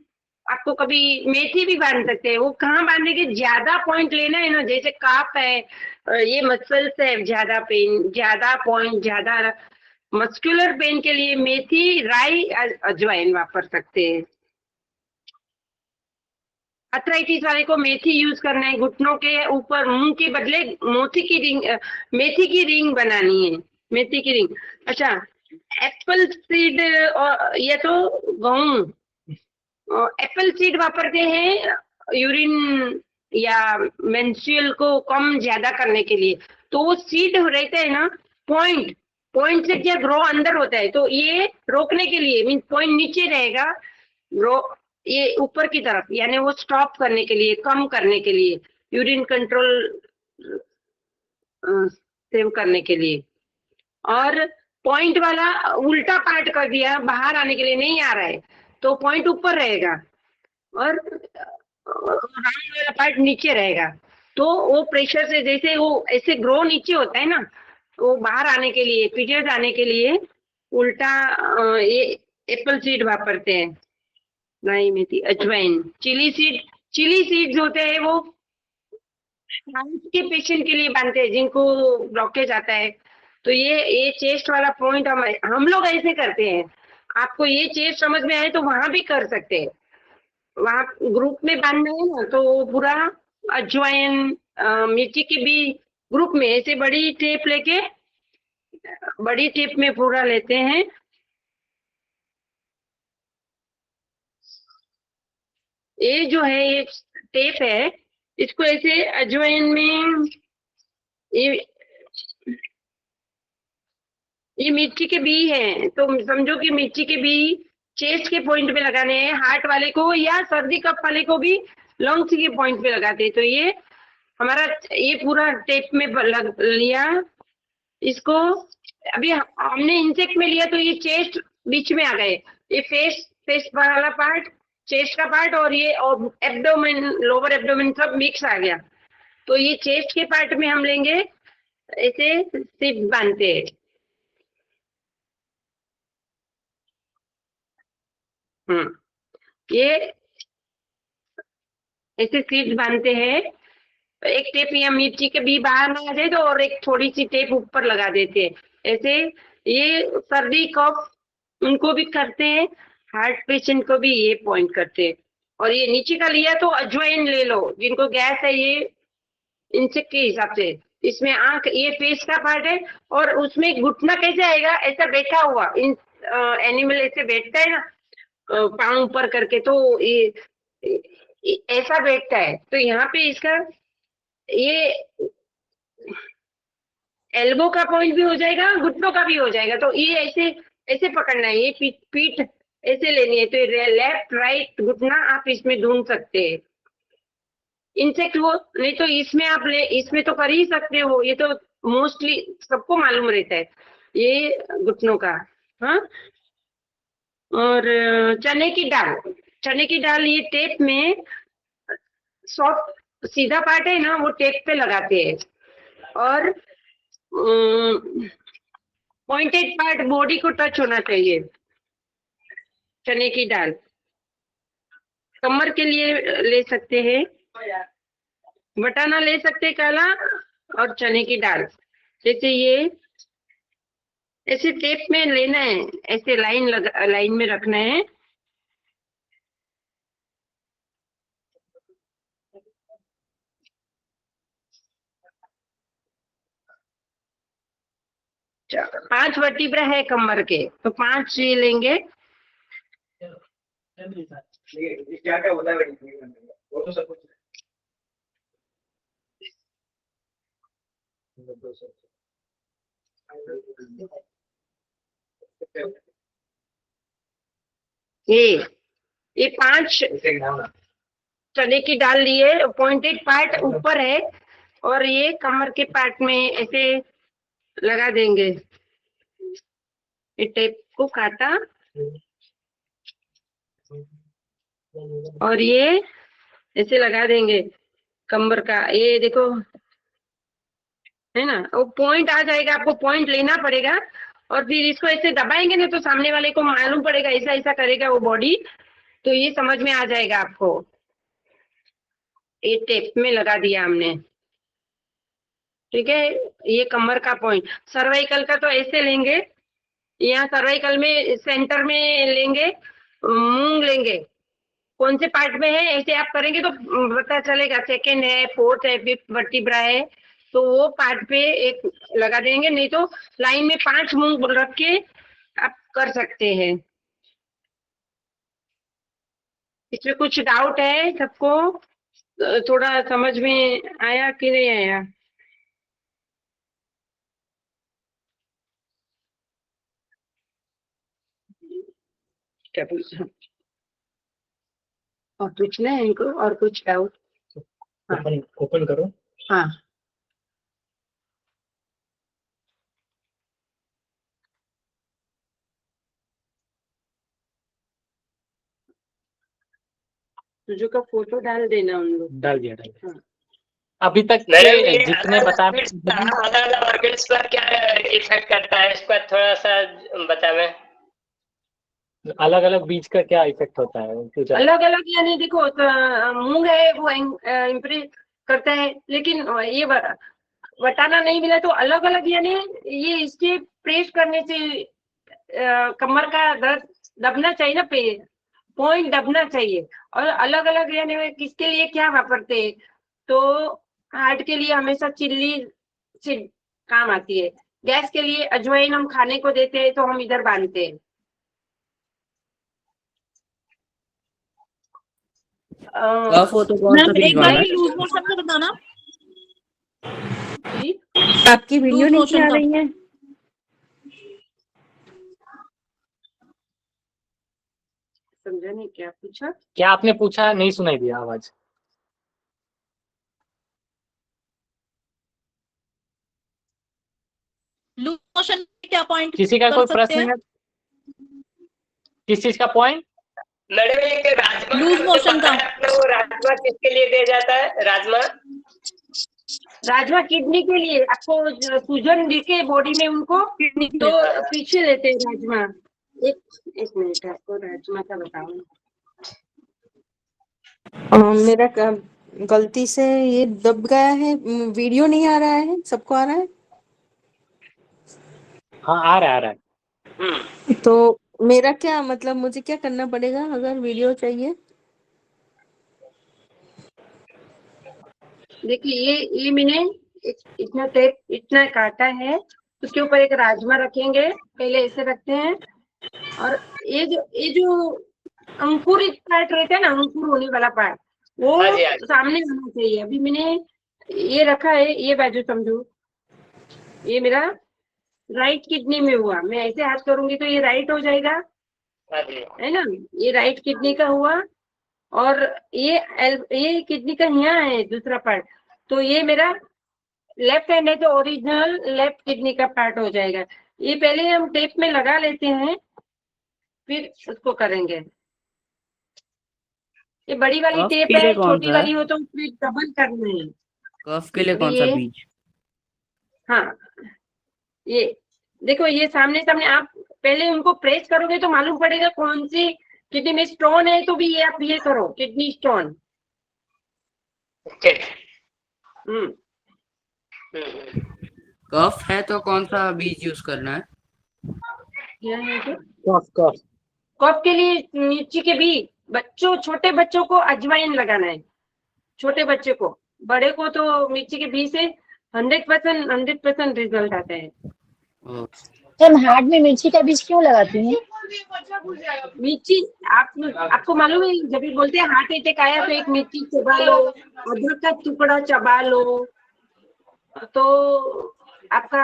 आपको कभी मेथी भी बांध सकते हैं, वो कहाँ बांधने के ज्यादा पॉइंट लेना है ना, जैसे काफ है, ये मसल्स है, ज्यादा पेन, ज्यादा पॉइंट, ज्यादा मस्कुलर पेन के लिए मेथी, राई, अजवाइन वापर सकते हैं। अर्थराइटिस वाले को मेथी यूज करना है, घुटनों के ऊपर मुंह के बदले मोती की रिंग, मेथी की रिंग बनानी है, मेथी की रिंग। अच्छा, एप्पल सीड, ये तो गेहूं, एप्पल सीड वापरते हैं यूरिन या मेंस्ट्रुअल को कम ज्यादा करने के लिए। तो वो सीड रहते हैं ना, पॉइंट पॉइंट से क्या ग्रो अंदर होता है, तो ये रोकने के लिए, मीन पॉइंट नीचे रहेगा, ग्रो ये ऊपर की तरफ, यानी वो स्टॉप करने के लिए, कम करने के लिए, यूरिन कंट्रोल सेव करने के लिए। और पॉइंट वाला उल्टा पार्ट कर दिया, बाहर आने के लिए नहीं आ रहा है तो पॉइंट ऊपर रहेगा और राउंड वाला पार्ट नीचे रहेगा। तो वो प्रेशर से, जैसे वो ऐसे ग्रो नीचे होता है ना, वो बाहर आने के लिए, पीरियड आने के लिए उल्टा ये एप्पल सीड वापरते हैं। राई, मेथी, अजवाइन, चिली सीड, चिली सीड्स होते हैं वो हार्ट के पेशेंट के लिए बांधते हैं जिनको ब्लॉकेज आता है। तो ये चेस्ट वाला पॉइंट हम लोग ऐसे करते हैं। आपको ये चेस्ट समझ में आए तो वहां भी कर सकते हैं, वहां ग्रुप में बांधना है ना तो पूरा अजवाइन, मिर्ची की भी ग्रुप में ऐसे बड़ी टेप लेके, बड़ी टेप में पूरा लेते हैं। ये जो है ये टेप है, इसको ऐसे अजवाइन में, ये ये मिर्ची के बी हैं, तो समझो कि मिर्ची के बी चेस्ट के पॉइंट पे लगाने हैं, हार्ट वाले को या सर्दी कफ वाले को भी लंग्स के पॉइंट पे लगाते हैं। तो ये हमारा ये पूरा टेप में लग लिया इसको। अभी हमने इंसेक्ट में लिया तो ये चेस्ट बीच में आ गए, ये फेस, फेस वाला पार्ट, चेस्ट का पार्ट, और ये एब्डोमेन, लोअर एब्डोमेन सब मिक्स आ गया। तो ये चेस्ट के पार्ट में हम लेंगे, ऐसे सिप बांधते हैं। ये ऐसे सीट बांधते हैं एक टेप या मिर्ची के भी बाहर ना आ जाए तो और एक थोड़ी सी टेप ऊपर लगा देते हैं। ऐसे ये सर्दी कफ उनको भी करते हैं, हार्ट पेशेंट को भी ये पॉइंट करते हैं। और ये नीचे का लिया तो अजवाइन ले लो, जिनको गैस है ये इंसेक्ट के हिसाब से। इसमें आंख, ये फेस का पार्ट है, और उसमें घुटना कैसे आएगा, ऐसा बैठा हुआ इन एनिमल ऐसे बैठता है ना, पाँव ऊपर करके, तो ये ऐसा बैठता है। तो यहाँ पे इसका ये एल्बो का पॉइंट भी हो जाएगा, घुटनों का भी हो जाएगा। तो ये ऐसे ऐसे पकड़ना है, ये पीठ ऐसे लेनी है। तो लेफ्ट राइट घुटना आप इसमें ढूंढ सकते हैं। इंसेक्ट वो नहीं तो इसमें आप ले, इसमें तो कर ही सकते हो, ये तो मोस्टली सबको मालूम रहता है ये घुटनों का। हाँ, और चने की दाल ये टेप में सॉफ्ट सीधा पार्ट है ना, वो टेप पे लगाते हैं। और पॉइंटेड पार्ट बॉडी को टच होना चाहिए। चने की दाल कमर के लिए ले सकते हैं, बटाना ले सकते हैं काला, और चने की दाल जैसे ये ऐसे टेप में लेना है, ऐसे लाइन में रखना है। पांच वर्टिब्रा है कमर के, तो 5 ये लेंगे। क्या क्या होता है वो तो सब कुछ ये 5 चने की दाल लिए, पॉइंटेड पार्ट ऊपर है, और ये कमर के पार्ट में ऐसे लगा देंगे। ये टेप को काटा, और ये ऐसे लगा देंगे कमर का। ये देखो है ना, वो पॉइंट आ जाएगा, आपको पॉइंट लेना पड़ेगा। और फिर इसको ऐसे दबाएंगे ना, तो सामने वाले को मालूम पड़ेगा, ऐसा ऐसा करेगा वो बॉडी, तो ये समझ में आ जाएगा आपको। ये टेप में लगा दिया हमने, ठीक है। ये कमर का पॉइंट। सर्वाइकल का तो ऐसे लेंगे, यहाँ सर्वाइकल में सेंटर में लेंगे, मूंग लेंगे, कौन से पार्ट में है ऐसे आप करेंगे तो पता चलेगा, सेकंड है, फोर्थ है, फिफ्थ वर्टिब्रा है, तो वो पार्ट पे एक लगा देंगे। नहीं तो लाइन में 5 मूंग रख के आप कर सकते हैं। इसमें कुछ डाउट है सबको? थोड़ा समझ में आया कि नहीं आया? क्या पूछना और पूछना है इनको, और कुछ डाउट? ओपन करो। हाँ, तुझे का फोटो डाल देना उन लोग। डाल दिया डाल दिया। हाँ। अभी तक मैडम के ये जितने बता अलग अलग ऑर्गन्स पर क्या इफेक्ट करता है, इस पर थोड़ा सा बताएं। अलग अलग बीज का क्या इफेक्ट होता है कुछ? अलग अलग यानी देखो, मूंग है वो इम्प्रेस करता है, लेकिन ये वटाना नहीं मिला तो अलग अलग यानी ये इसके प्रेस करने से कमर का दर्द दबना चाहिए ना, पे पॉइंट दबना चाहिए। और अलग अलग यानी किसके लिए क्या वापरते हैं, तो हार्ट के लिए हमेशा चिल्ली से काम आती है, गैस के लिए अजवाइन हम खाने को देते हैं तो हम इधर बांधते हैं। फोटो कौन सा एक बार भिजवाना है? लूज मोशन का बताना। जी, आपकी वीडियो लूज नहीं मोशन आ का रही है? समझा नहीं क्या पूछा? क्या आपने पूछा? नहीं सुनाई दिया आवाज। लूज मोशन क्या पॉइंट किसी का कर कोई सकते प्रश्न हैं? है? किस चीज का पॉइंट? मैडम एक राजमा लूज मोशन का। वो राजमा किसके लिए दिया जाता है? राजमा राजमा किडनी के लिए, आपको सूजन दिखे बॉडी में उनको, तो पीछे लेते हैं राजमा। एक मिनट, आपको राजमा का बताऊं। मेरा गलती से ये दब गया है, वीडियो नहीं आ रहा है, सबको आ रहा है? हाँ आ रहा है। तो मेरा क्या मतलब, मुझे क्या करना पड़ेगा अगर वीडियो चाहिए? देखिए ये मैंने इतना टेप इतना काटा है, उसके ऊपर एक राजमा रखेंगे, पहले ऐसे रखते हैं। और ये जो अंकुरित पार्ट रहता है ना, अंकुर होने वाला पार्ट, वो हाँ जी, हाँ जी। सामने होना चाहिए। अभी मैंने ये रखा है, ये बाजू समझो, ये मेरा राइट किडनी में हुआ। मैं ऐसे हाथ करूंगी तो ये राइट हो जाएगा, हाँ जी। है ना। ये राइट किडनी का हुआ। और ये किडनी का यहाँ है दूसरा पार्ट, तो ये मेरा लेफ्ट हैंड है, तो ओरिजिनल लेफ्ट किडनी का पार्ट हो जाएगा। ये पहले हम टेप में लगा लेते हैं, फिर उसको करेंगे। ये बड़ी वाली कफ टेप के लिए है, कौन छोटी सा है? वाली हो तो फिर डबल करना है। कफ के लिए अभी कौन सा ये, बीज? हाँ ये देखो, ये सामने सामने आप पहले उनको प्रेस करोगे तो मालूम पड़ेगा कौन सी किडनी में स्टोन है। तो भी ये आप ये करो, किडनी स्टोन। ओके। हम्म कफ है तो कौन सा बीज यूज करना है? क्या है तो? कफ कफ। कफ के लिए मिर्ची के बीज, बच्चों छोटे बच्चों को अजवाइन लगाना है, छोटे बच्चे को। बड़े को तो मिर्ची के बीज से 100% रिजल्ट आता है। ओ, तुम हार्ट में मिर्ची का बीज क्यों लगाती हैं? मिर्ची, आपको मालूम है, जब भी बोलते हैं हार्ट अटैक आया तो एक मिर्ची चबा लो, अदरक का टुकड़ा चबा लो, तो आपका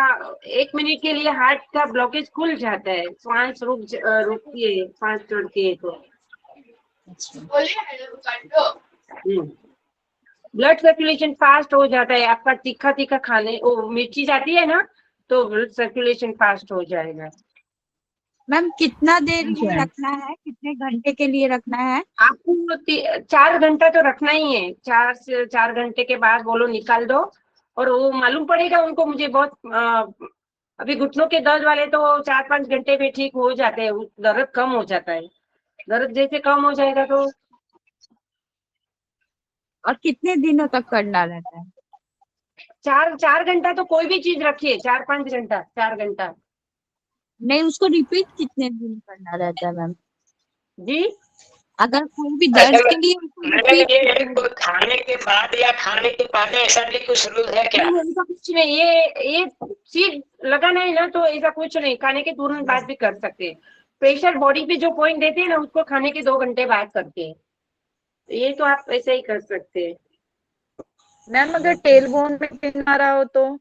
1 मिनट के लिए हार्ट का ब्लॉकेज खुल जाता है, सांस रुकती है, सांस चढ़ती है तो। ब्लड सर्कुलेशन फास्ट हो जाता है आपका। तीखा तीखा खाने वो मिर्ची जाती है ना, तो ब्लड सर्कुलेशन फास्ट हो जाएगा। मैम कितना देर ये रखना है, कितने घंटे के लिए रखना है? आपको 4 घंटा तो रखना ही है। 4 से 4 घंटे के बाद बोलो निकाल दो, और वो मालूम पड़ेगा उनको। मुझे बहुत अभी घुटनों के दर्द वाले तो 4-5 घंटे में ठीक हो जाते हैं, दर्द कम हो जाता है। दर्द जैसे कम हो जाएगा तो और कितने दिनों तक करना रहता है? 4 घंटा तो कोई भी चीज रखिए, 4-5 घंटा, 4 घंटा। नहीं, उसको रिपीट कितने दिन करना रहता है मैम? जी, अगर कोई भी अच्छा, दर्द के लिए उसको मैडम रिपीट ये खाने के बाद या खाने के पहले ऐसा भी कुछ रूल है क्या? नहीं ऐसा कुछ नहीं। ये चीज लगाना है ना, तो ऐसा कुछ नहीं, खाने के तुरंत बाद भी कर सकते हैं। प्रेशर बॉडी पे जो पॉइंट देते हैं ना, उसको खाने के 2 घंटे बाद करते हैं। ये तो आप ऐसे ही कर सकते हैं। मैम अगर टेल बोन में पेन आ रहा हो तो?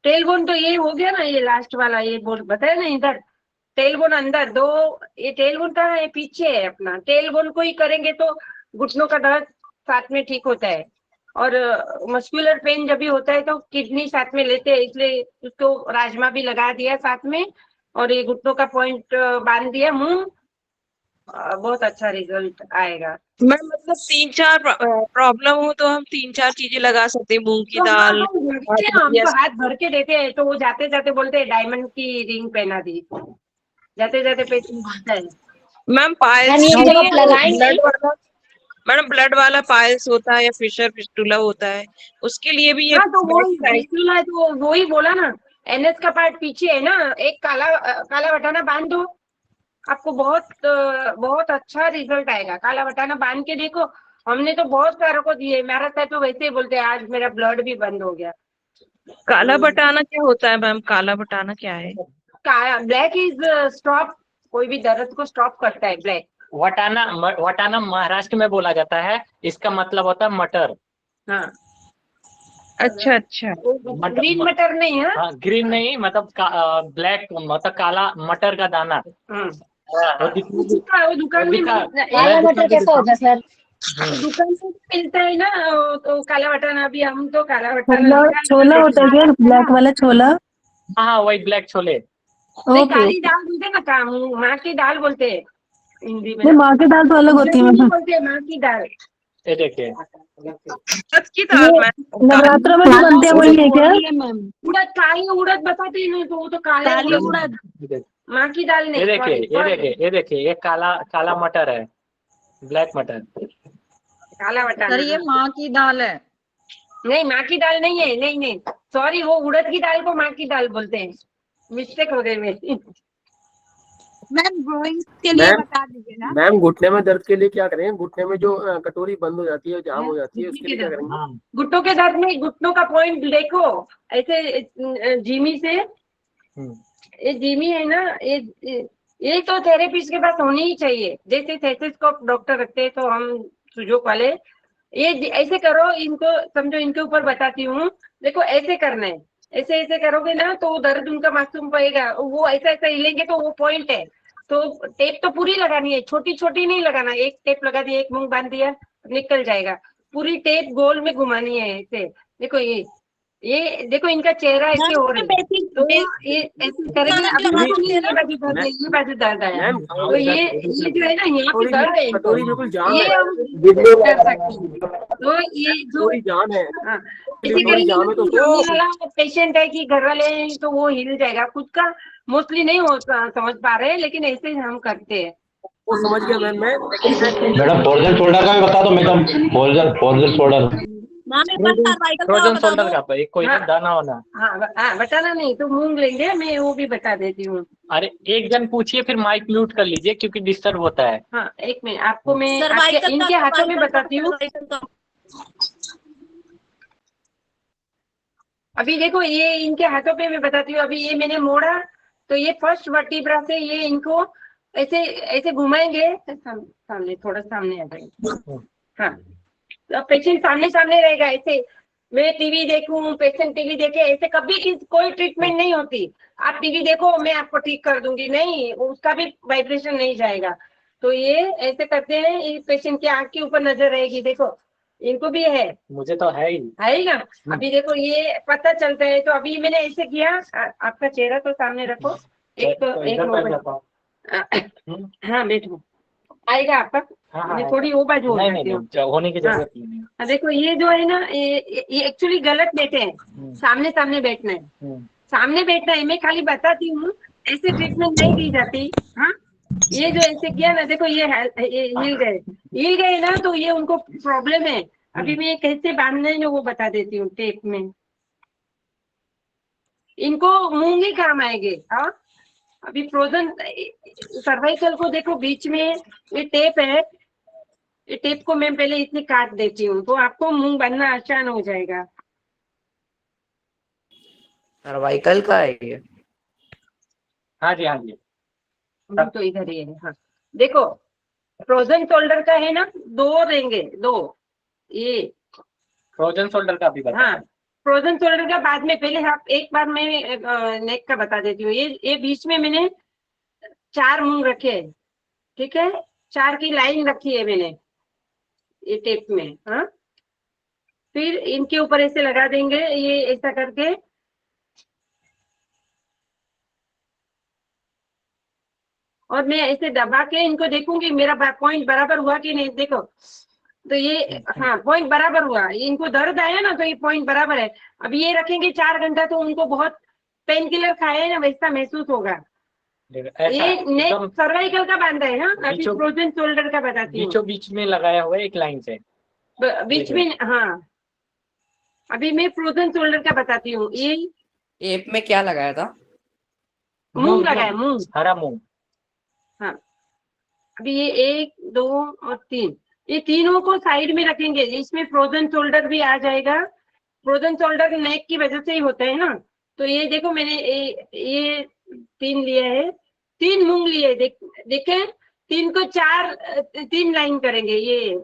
टेल बोन तो ये हो गया ना, ये लास्ट वाला, ये बोल बताया ना इधर। टेल बोन अंदर दो, ये टेल बोन कहाँ है? पीछे है अपना। टेल बोन को ही करेंगे तो घुटनों का दर्द साथ में ठीक होता है। और मस्कुलर पेन जब भी होता है तो किडनी साथ में लेते हैं, इसलिए उसको राजमा भी लगा दिया साथ में, और ये घुटनों का पॉइंट बांध दिया मुंह। बहुत अच्छा रिजल्ट आएगा। मैम मतलब 3-4 प्रॉब्लम हो तो हम 3-4 चीजें लगा सकते हैं, मूंग की तो हाँ, दाल। हम रखते हैं, हमको हाथ भर के देते हैं, तो वो जाते जाते बोलते हैं डायमंड की रिंग पहना दी, जाते जाते पेशेंट बोलता है। मैम पाइल्स ये के जब लिए आप लगाएंगे ब्लड वाला, मैडम ब्लड वाला पाइल्स होता है या फिशर फिस्टुला होता है, उसके लिए भी ये हाँ, तो वही बेस्ट है। फिस्टुला है, तो वही बोला ना, एनएस का पार्ट पीछे है ना। एक काला बटाना बांध दो, आपको बहुत अच्छा रिजल्ट आएगा। काला बटाना बांध के देखो। हमने तो बहुत सारों को दिए, मेरा साथ तो वैसे ही बोलते हैं आज मेरा ब्लड भी बंद हो गया। काला बटाना क्या होता है मैम? काला बटाना क्या है? ब्लैक इज स्टॉप, कोई भी दर्द को स्टॉप करता है ब्लैक। वटाना महाराष्ट्र में बोला जाता है, इसका मतलब होता है मटर। हाँ, अच्छा अच्छा। ग्रीन मटर नहीं है। हाँ, ग्रीन नहीं, मतलब ब्लैक, मतलब काला मटर का दाना। हाँ, वो वो दुकान में काला मटर कैसा होता है सर? दुकान में मिलता है ना, तो काला बटाना। अभी हम तो काला बटाना छोला होता है क्या, ब्लैक वाला छोला? हाँ वही ब्लैक छोले। नहीं, काली दाल बोलते हैं ना, माँ की दाल बोलते हैं हिंदी में। नहीं, माँ की दाल तो अलग होती है। बोलते हैं माँ की दाल। ये देखिए, उड़द की दाल मैम? नवरात्रों में जो बनते हैं वही है क्या? उड़द, काली उड़द बताते हैं ना, तो वो तो काली उड़द, माँ की दाल ये नहीं। देखिए, ये देखिए, ये देखिए, ये काला काला मटर है, ब्लैक मटर। काला बटाना। सर ये माँ की दाल है। नहीं, माँ की दाल नहीं है, नहीं नहीं, सॉरी, वो उड़द की दाल को माँ की दाल बोलते हैं, मिस्टेक हो गई मेरी। मैम ग्रोइंग के लिए मैम बता दीजिए ना। मैम घुटने में दर्द के लिए क्या करें? घुटने में जो कटोरी बंद हो जाती है, जाम हो जाती है, घुटने उसके के लिए क्या दर्द, करेंगे? हाँ, घुटनों के दर्द में घुटनों का पॉइंट देखो, ऐसे जीमी से, हम्म, ये जीमी है ना, ये तो थेरेपिस्ट के पास होनी ही चाहिए, जैसे स्टेथोस्कोप डॉक्टर रखते हैं तो हम सुजोक वाले, ये ऐसे करो, इनको समझो, इनके ऊपर बताती हूँ, देखो ऐसे करना है, ऐसे ऐसे करोगे ना तो दर्द उनका मासूम पड़ेगा, वो ऐसा ऐसा हिलेंगे तो वो पॉइंट है। तो टेप तो पूरी लगानी है, छोटी छोटी नहीं लगाना, एक टेप लगा दिया, एक मूंग बांध दिया, निकल जाएगा, पूरी टेप गोल में घुमानी है ऐसे। देखो ये देखो इनका चेहरा ऐसे हो रहा है, तो ये ऐसे करेंगे, अभी देखो नहीं, ये बाजू दर्द है, ये बाजू दर्द आया, मैम तो ये जो है ना, यहाँ पे दर्द है इनको, कटोरी बिल्कुल जाम ये है, हम कर सकते हैं। तो ये जो कटोरी जाम है, हाँ, ऐसे कटोरी करेंगे जाम ना, है तो तो सामने वाला पेशेंट है कि घर वाले हैं तो वो हिल जाएगा, खुद का मोस्टली नहीं हो समझ पा रहे हैं, लेकिन ऐसे हम करते हैं। वो समझ गया मैम मैं, लेकिन मैडम फोर्जन शोल्डर का भी बता दो, मैं तो फोर्जन शोल्डर। फ्रोजन शोल्डर का पर एक कोई हाँ। दाना वाना। हाँ, बताना नहीं तो मूंग लेंगे, मैं वो भी बता देती हूँ। अरे एक जन पूछिए, फिर माइक म्यूट कर लीजिए क्योंकि डिस्टर्ब होता है। हाँ, एक मिनट, आपको मैं इनके हाथों में बताती हूँ। अभी देखो, ये इनके हाथों पे मैं बताती हूँ, अभी ये मैंने मोड़ा, तो ये फर्स्ट वर्टिब्रा से ये इनको ऐसे ऐसे घुमाएंगे, सामने थोड़ा सामने आ जाएंगे। हाँ, तो पेशेंट सामने सामने रहेगा, ऐसे मैं टीवी देखूं, पेशेंट टीवी देखे, ऐसे कभी कोई ट्रीटमेंट नहीं होती। आप टीवी देखो, मैं आपको ठीक कर दूंगी, नहीं, उसका भी वाइब्रेशन नहीं जाएगा। तो ये ऐसे करते हैं, इस पेशेंट की आंख के ऊपर नजर रहेगी, देखो इनको भी है, मुझे तो है ही। है ना। अभी देखो ये पता चलता है, तो अभी मैंने ऐसे किया, आपका चेहरा तो सामने रखो, एक इधर बैठ मोबाइल, जाता हूँ। हाँ बैठो, आएगा आपका, हाँ, मैं थोड़ी वो बाजू हो नहीं जाती नहीं हूँ। नहीं, होने की जरूरत नहीं है। देखो ये जो है ना, ये एक्चुअली गलत बैठे हैं, सामने सामने बैठना है, सामने बैठना है, मैं खाली बताती हूँ, ऐसे ट्रीटमेंट नहीं दी जाती। हाँ, ये जो ऐसे किया ना, देखो ये हिल गए ना, तो ये उनको प्रॉब्लम है। अभी मैं कैसे बांधना है ना वो बता देती हूँ टेप में, इनको मूंग ही काम आएंगे। हाँ, अभी फ्रोजन सर्वाइकल को देखो, बीच में ये टेप है, ये टेप को मैं पहले इतनी काट देती हूँ, तो आपको मूंग बांधना आसान हो जाएगा। सर्वाइकल का है ये? हाँ जी, हाँ जी। तो इधर ही है। हाँ, देखो फ्रोजन शोल्डर का है ना, दो देंगे, दो, ये फ्रोजन शोल्डर का भी बता। हाँ, फ्रोजन शोल्डर का बाद में, पहले आप एक बार मैं नेक का बता देती हूँ। ये बीच में मैंने 4 मूंग रखे हैं, ठीक है, 4 की लाइन रखी है मैंने ये टेप में। हाँ, फिर इनके ऊपर ऐसे लगा देंगे, ये ऐसा करके, और मैं ऐसे दबा के इनको देखूंगी मेरा पॉइंट बराबर हुआ कि नहीं। देखो, तो ये हाँ, पॉइंट बराबर हुआ, ये इनको दर्द आया ना, तो ये पॉइंट बराबर है। अब ये रखेंगे 4 घंटा, तो उनको बहुत पेन किलर खाया है ना, वैसा महसूस होगा। ये नेक सर्वाइकल का बांधा है। हाँ, अभी फ्रोजन शोल्डर का बताती हूँ, बीचों बीच में लगाया हुआ है एक लाइन से, बीच में। हाँ, अभी मैं फ्रोजन शोल्डर का बताती हूँ। ये टेप में क्या लगाया था? मूंग लगाया, मूंग, हरा मूंग। हाँ, अभी ये 1 2 और 3, ये तीनों को साइड में रखेंगे, इसमें फ्रोजन शोल्डर भी आ जाएगा। फ्रोजन शोल्डर नेक की वजह से ही होता है ना। तो ये देखो, मैंने ये 3 लिया है, 3 मूंग लिए, देखे, 3 को 4, 3 लाइन करेंगे, ये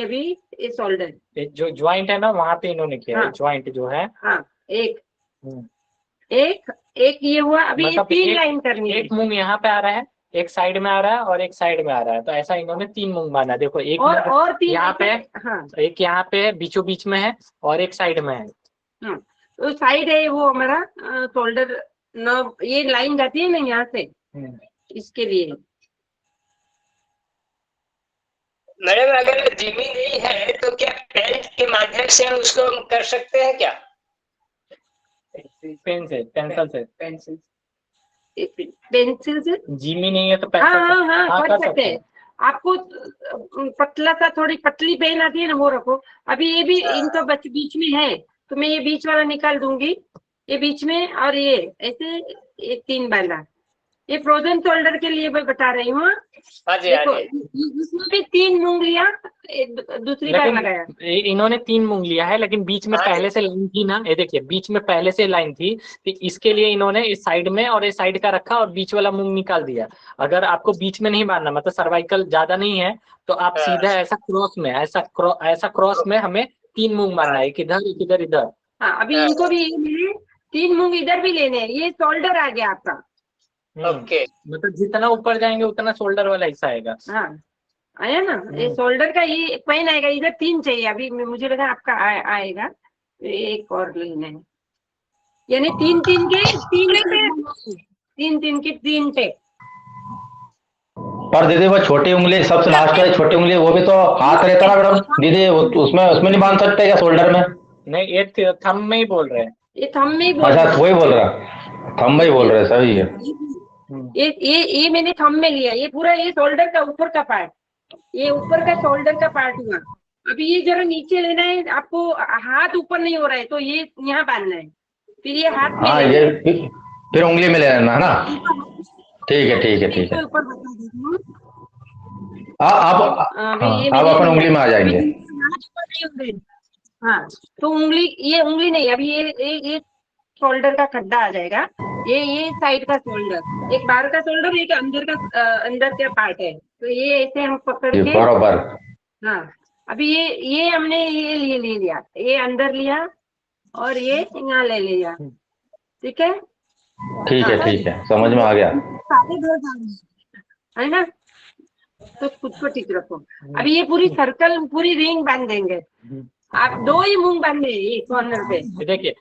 भी, ये शोल्डर, जो ज्वाइंट है ना, वहां पे इन्होंने किया है, ज्वाइंट जो है। हाँ, एक ये हुआ। अभी ये 3 लाइन करनी है। एक मूंग यहाँ पे आ रहा है, एक साइड में आ रहा है और एक साइड में आ रहा है, तो ऐसा इन्होंने 3 मूंग बांधा। देखो, एक और 3 यहाँ पे, हाँ, एक यहाँ पे बीचों बीच में है और एक साइड में है। हाँ, तो साइड है वो हमारा शोल्डर न, ये लाइन जाती है ना यहाँ से, इसके लिए। मैडम अगर जिमी नहीं है तो क्या पेन के माध्यम से हम उसको कर सकते हैं क्या? पेन से, पेंसिल से, पेंसिल से जिमी नहीं है तो हाँ पेंसिल हाँ हाँ, कर सकते हैं। आपको पतला सा थोड़ी पतली पेन आती है ना, वो रखो। अभी ये भी इनका बीच में है, तो मैं ये बीच वाला निकाल दूंगी, ये बीच में, और ये ऐसे ये 3 बांधा। ये फ्रोजन शोल्डर के लिए मैं बता रही हूँ। हाँ जी, देखो हाँ जी। इसमें भी 3 मूंगलियां दूसरी बार लगाया। इन्होंने 3 मूंग लिया है, लेकिन बीच में हाँ पहले से लाइन थी ना, ये देखिए बीच में पहले से लाइन थी, तो इसके लिए इन्होंने इस साइड में और इस साइड का रखा और बीच वाला मूंग निकाल दिया। अगर आपको बीच में नहीं बांधना, मतलब सर्वाइकल ज्यादा नहीं है, तो आप हाँ। सीधा ऐसा क्रॉस में, ऐसा क्रॉस में हमें 3 मूंग बांधना है, एक इधर एक इधर इधर। हाँ, अभी इनको भी ये 3 मूंग इधर भी लेने हैं। ये शोल्डर आ गया आपका। ओके, मतलब जितना ऊपर जाएंगे उतना शोल्डर वाला हिस्सा आएगा। हाँ, आया ना, ये शोल्डर का ये पेन आएगा। इधर 3 चाहिए, अभी मुझे लगा आपका आएगा। एक और लेना है, यानी 3 3 के 3 पे। पर दीदी वो छोटी उंगली सबसे लास्ट वाली छोटी उंगली, वो भी तो हाथ रहता ना मैडम दीदी, उसमें नहीं बांध सकते क्या शोल्डर में? नहीं, ये थंब में ही बोल रहे हैं। ये थंब में ही बोल अच्छा, रहे हैं। वही बोल रहा, थंब में ही बोल रहे, सही है। ये मैंने थंब में लिया। ये पूरा ये शोल्डर का ऊपर का पार्ट, ये ऊपर का शोल्डर का पार्ट हुआ। अभी ये जरा नीचे लेना है आपको, हाथ ऊपर नहीं हो रहा है, तो ये यहाँ बांधना है, फिर ये हाथ में हाँ, लेना ये है। फिर उंगली में ले लेना है ना। ठीक है, ठीक है, ठीक है। ऊपर बता देती हूँ। आप अपन उंगली में आ जाएंगे। हाँ, तो ये उंगली नहीं, अभी ये शोल्डर का खड्डा आ जाएगा। ये साइड का शोल्डर, एक बाहर का शोल्डर, एक अंदर का पार्ट है। तो ये ऐसे हम पकड़ के, बराबर। हाँ, अभी ये हमने ये ले लिया, ये अंदर लिया और ये यहाँ ले लिया। ठीक है, ठीक है, ठीक है, समझ में आ गया। है ना, तो खुद को ठीक रखो। अभी ये पूरी सर्कल, पूरी रिंग बांध देंगे। आप 2 ही मूंग बांधे एक कॉर्नर पे। ये देखिए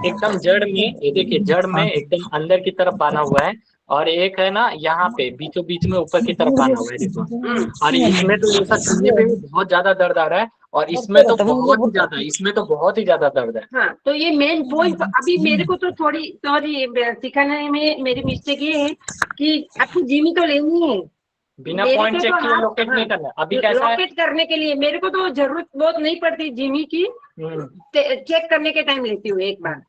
एकदम जड़ में, ये देखिए जड़ में एकदम अंदर की तरफ बांधा हुआ है, और एक है ना यहाँ पे बीचों बीच में ऊपर की तरफ बांधा हुआ है, देखो। और इसमें तो ऐसा छूने पे भी बहुत ज्यादा दर्द आ रहा है, और इसमें तो बहुत ही ज्यादा दर्द है। हाँ, तो ये मेन पॉइंट। अभी मेरे को तो थोड़ी सॉरी सिखाने में मेरी मिस्टेक ये है कि आपको जिमी तो लेनी है, बिना पॉइंट चेक किए लोकेट नहीं करना। अभी कैसा है, लोकेट करने के लिए मेरे को तो जरूरत बहुत नहीं पड़ती जिमी की, चेक करने के टाइम लेती हूँ एक बार।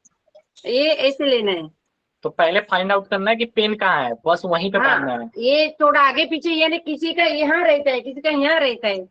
ये ऐसे लेना है, तो पहले फाइंड आउट करना है कि पेन कहाँ है, बस वहीं पे बांधना है। ये थोड़ा आगे पीछे, यानी किसी का यहाँ रहता है, किसी का यहाँ रहता है,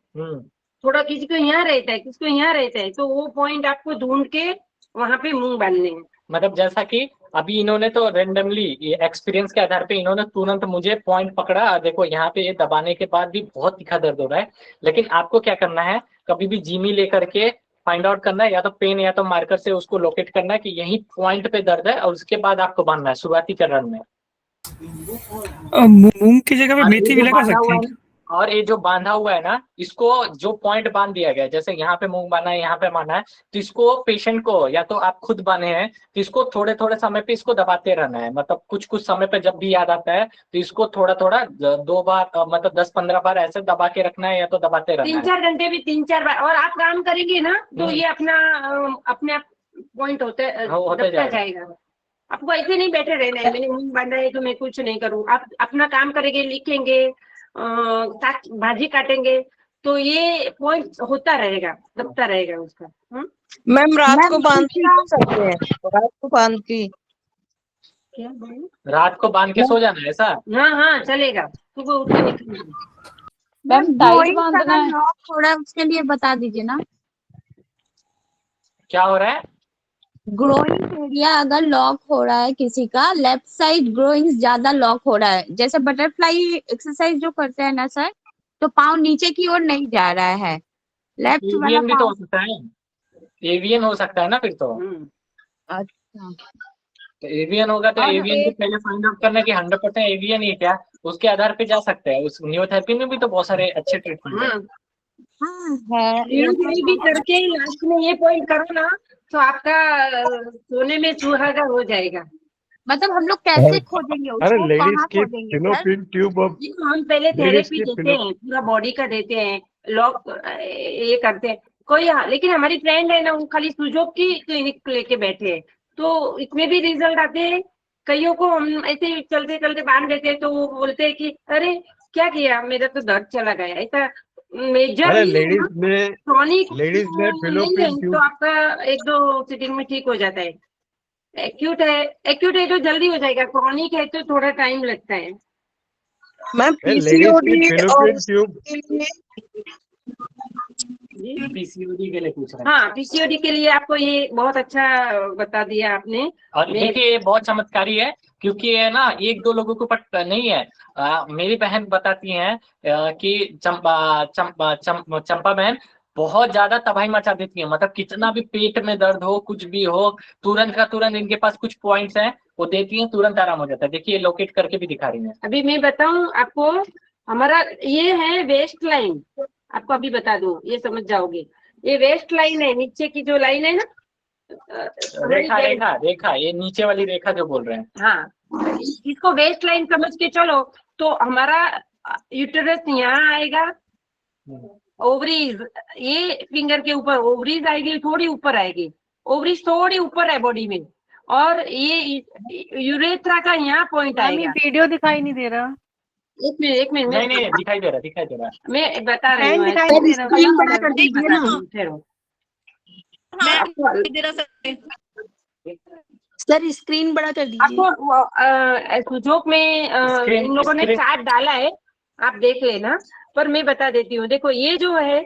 थोड़ा किसी को यहाँ रहता है, किसी को यहाँ रहता है, तो वो पॉइंट आपको ढूंढ के वहां पे मूंग बांधने हैं। मतलब जैसा कि अभी इन्होंने तो रेंडमली एक्सपीरियंस के आधार पे इन्होंने तुरंत मुझे पॉइंट पकड़ा। देखो यहाँ पे ये दबाने के बाद भी बहुत तीखा दर्द हो रहा है, लेकिन आपको क्या करना है, कभी भी जिमी लेकर के फाइंड आउट करना है, या तो पेन या तो मार्कर से उसको लोकेट करना है कि यही पॉइंट पे दर्द है, और उसके बाद आपको बांधना है शुरुआती चरण में। मूंग की जगह पे मेथी भी लगा सकते हैं। और ये जो बांधा हुआ है ना, इसको जो पॉइंट बांध दिया गया है, जैसे यहाँ पे मूंग बांधा है, यहाँ पे बांधा है, तो इसको पेशेंट को, या तो आप खुद बांधे हैं तो इसको थोड़े थोड़े समय पे इसको दबाते रहना है। मतलब कुछ समय पे जब भी याद आता है तो इसको थोड़ा थोड़ा 2 बार, मतलब 10-15 बार ऐसे दबा के रखना है, या तो दबाते रहना है। 3-4 घंटे भी 3-4 बार, और आप काम करेंगे ना तो ये अपने पॉइंट होते जाएगा। आपको ऐसे नहीं बैठे रहना है, मैंने मूंग बांधा है तो मैं कुछ नहीं करूँ। आप अपना काम करेंगे, लिखेंगे, भाजी काटेंगे, तो ये पॉइंट होता रहेगा, दबता रहेगा उसका। मैम रात को बांध के सो सकते हैं, रात को बांध के, क्या बोले? रात को बांध के सो जाना है ऐसा? हाँ, चलेगा, सुबह उठ के निकलेंगे। मैम टाइट बांधना है, थोड़ा उसके लिए बता दीजिए ना। क्या हो रहा है? ग्रोइंग एरिया अगर लॉक हो रहा है किसी का, लेफ्ट साइड ग्रोइंग ज्यादा लॉक हो रहा है, जैसे बटरफ्लाई एक्सरसाइज जो करते हैं ना सर, तो पाँव नीचे की ओर नहीं जा रहा है, लेफ्ट वाला एवियन भी तो पाँव। हो सकता है, एवियन हो सकता है ना फिर तो। अच्छा, तो एवियन होगा तो एवियन को पहले फाइंड आउट करना है कि 100% एवियन ही क्या, उसके आधार पे जा सकते हैं। उस न्यूरोथेरेपी में भी तो बहुत सारे अच्छे ट्रीटमेंट है। भी करके लास्ट में ये पॉइंट करो ना, तो आपका सोने में सुहागा हो जाएगा। मतलब हम लोग कैसे खोजेंगे उसको, कहाँ खोजेंगे सर? हम पहले थेरेपी देते हैं, पूरा बॉडी का देते हैं, लॉक ये करते हैं कोई। लेकिन हमारी फ्रेंड है ना, वो खाली सुजोग की क्लिनिक लेके बैठे हैं, तो इसमें भी रिजल्ट आते हैं। कईयों को हम ऐसे चलते चलते बांध देते हैं, तो वो बोलते हैं कि अरे क्या किया, मेरा तो दर्द चला गया। ऐसा मेजर अरे लेडीज में क्रॉनिक फेलोपियन नहीं है तो ट्यूब आपका 1-2 सिटिंग में ठीक हो जाता है। एक्यूट है तो जल्दी हो जाएगा, क्रॉनिक है तो थोड़ा टाइम लगता है। मैम लेडीज में पीसीओडी और फेलोपियन ट्यूब उसके लिए पीसीओडी के लिए पूछ रहे हैं। हाँ, पीसीओडी के लिए आपको ये बहुत अच्छा बता दिया आपने। और देखिए ये बहुत चमत्कारी है, क्योंकि ये ना 1-2 लोगों को पता नहीं है। मेरी बहन बताती हैं कि चंपा बहन बहुत ज्यादा तबाही मचा देती है। मतलब कितना भी पेट में दर्द हो, कुछ भी हो, तुरंत का तुरंत इनके पास कुछ पॉइंट्स हैं, वो देती हैं, तुरंत आराम हो जाता है। देखिए लोकेट करके भी दिखा रही है। अभी मैं बताऊं आपको, हमारा ये है वेस्ट लाइन, आपको अभी बता दूं, ये समझ जाओगे। ये वेस्ट लाइन है, नीचे की जो लाइन है ना, रेखा, ये नीचे वाली रेखा जो बोल रहे हैं। हाँ, इसको वेस्ट लाइन समझ के चलो तो हमारा यूटेरस यहाँ आएगा, ओवरीज ये फिंगर के ऊपर ओवरीज आएगी, थोड़ी ऊपर आएगी, ओवरीज थोड़ी ऊपर है बॉडी में, और ये यूरेथ्रा का यहाँ पॉइंट आएगा। वीडियो दिखाई नहीं दे रहा। एक मिनट नहीं दिखाई दे रहा। मैं बता रही हूँ। दिखाई नहीं दे रहा। स्क्रीन बड़ा कर दीजिए ना। सर स्क्रीन बड़ा कर दीजिए। आपको सुजोक में इन लोगों ने चार्ट डाला है, आप देख लेना, पर मैं बता देती हूँ। देखो ये जो है,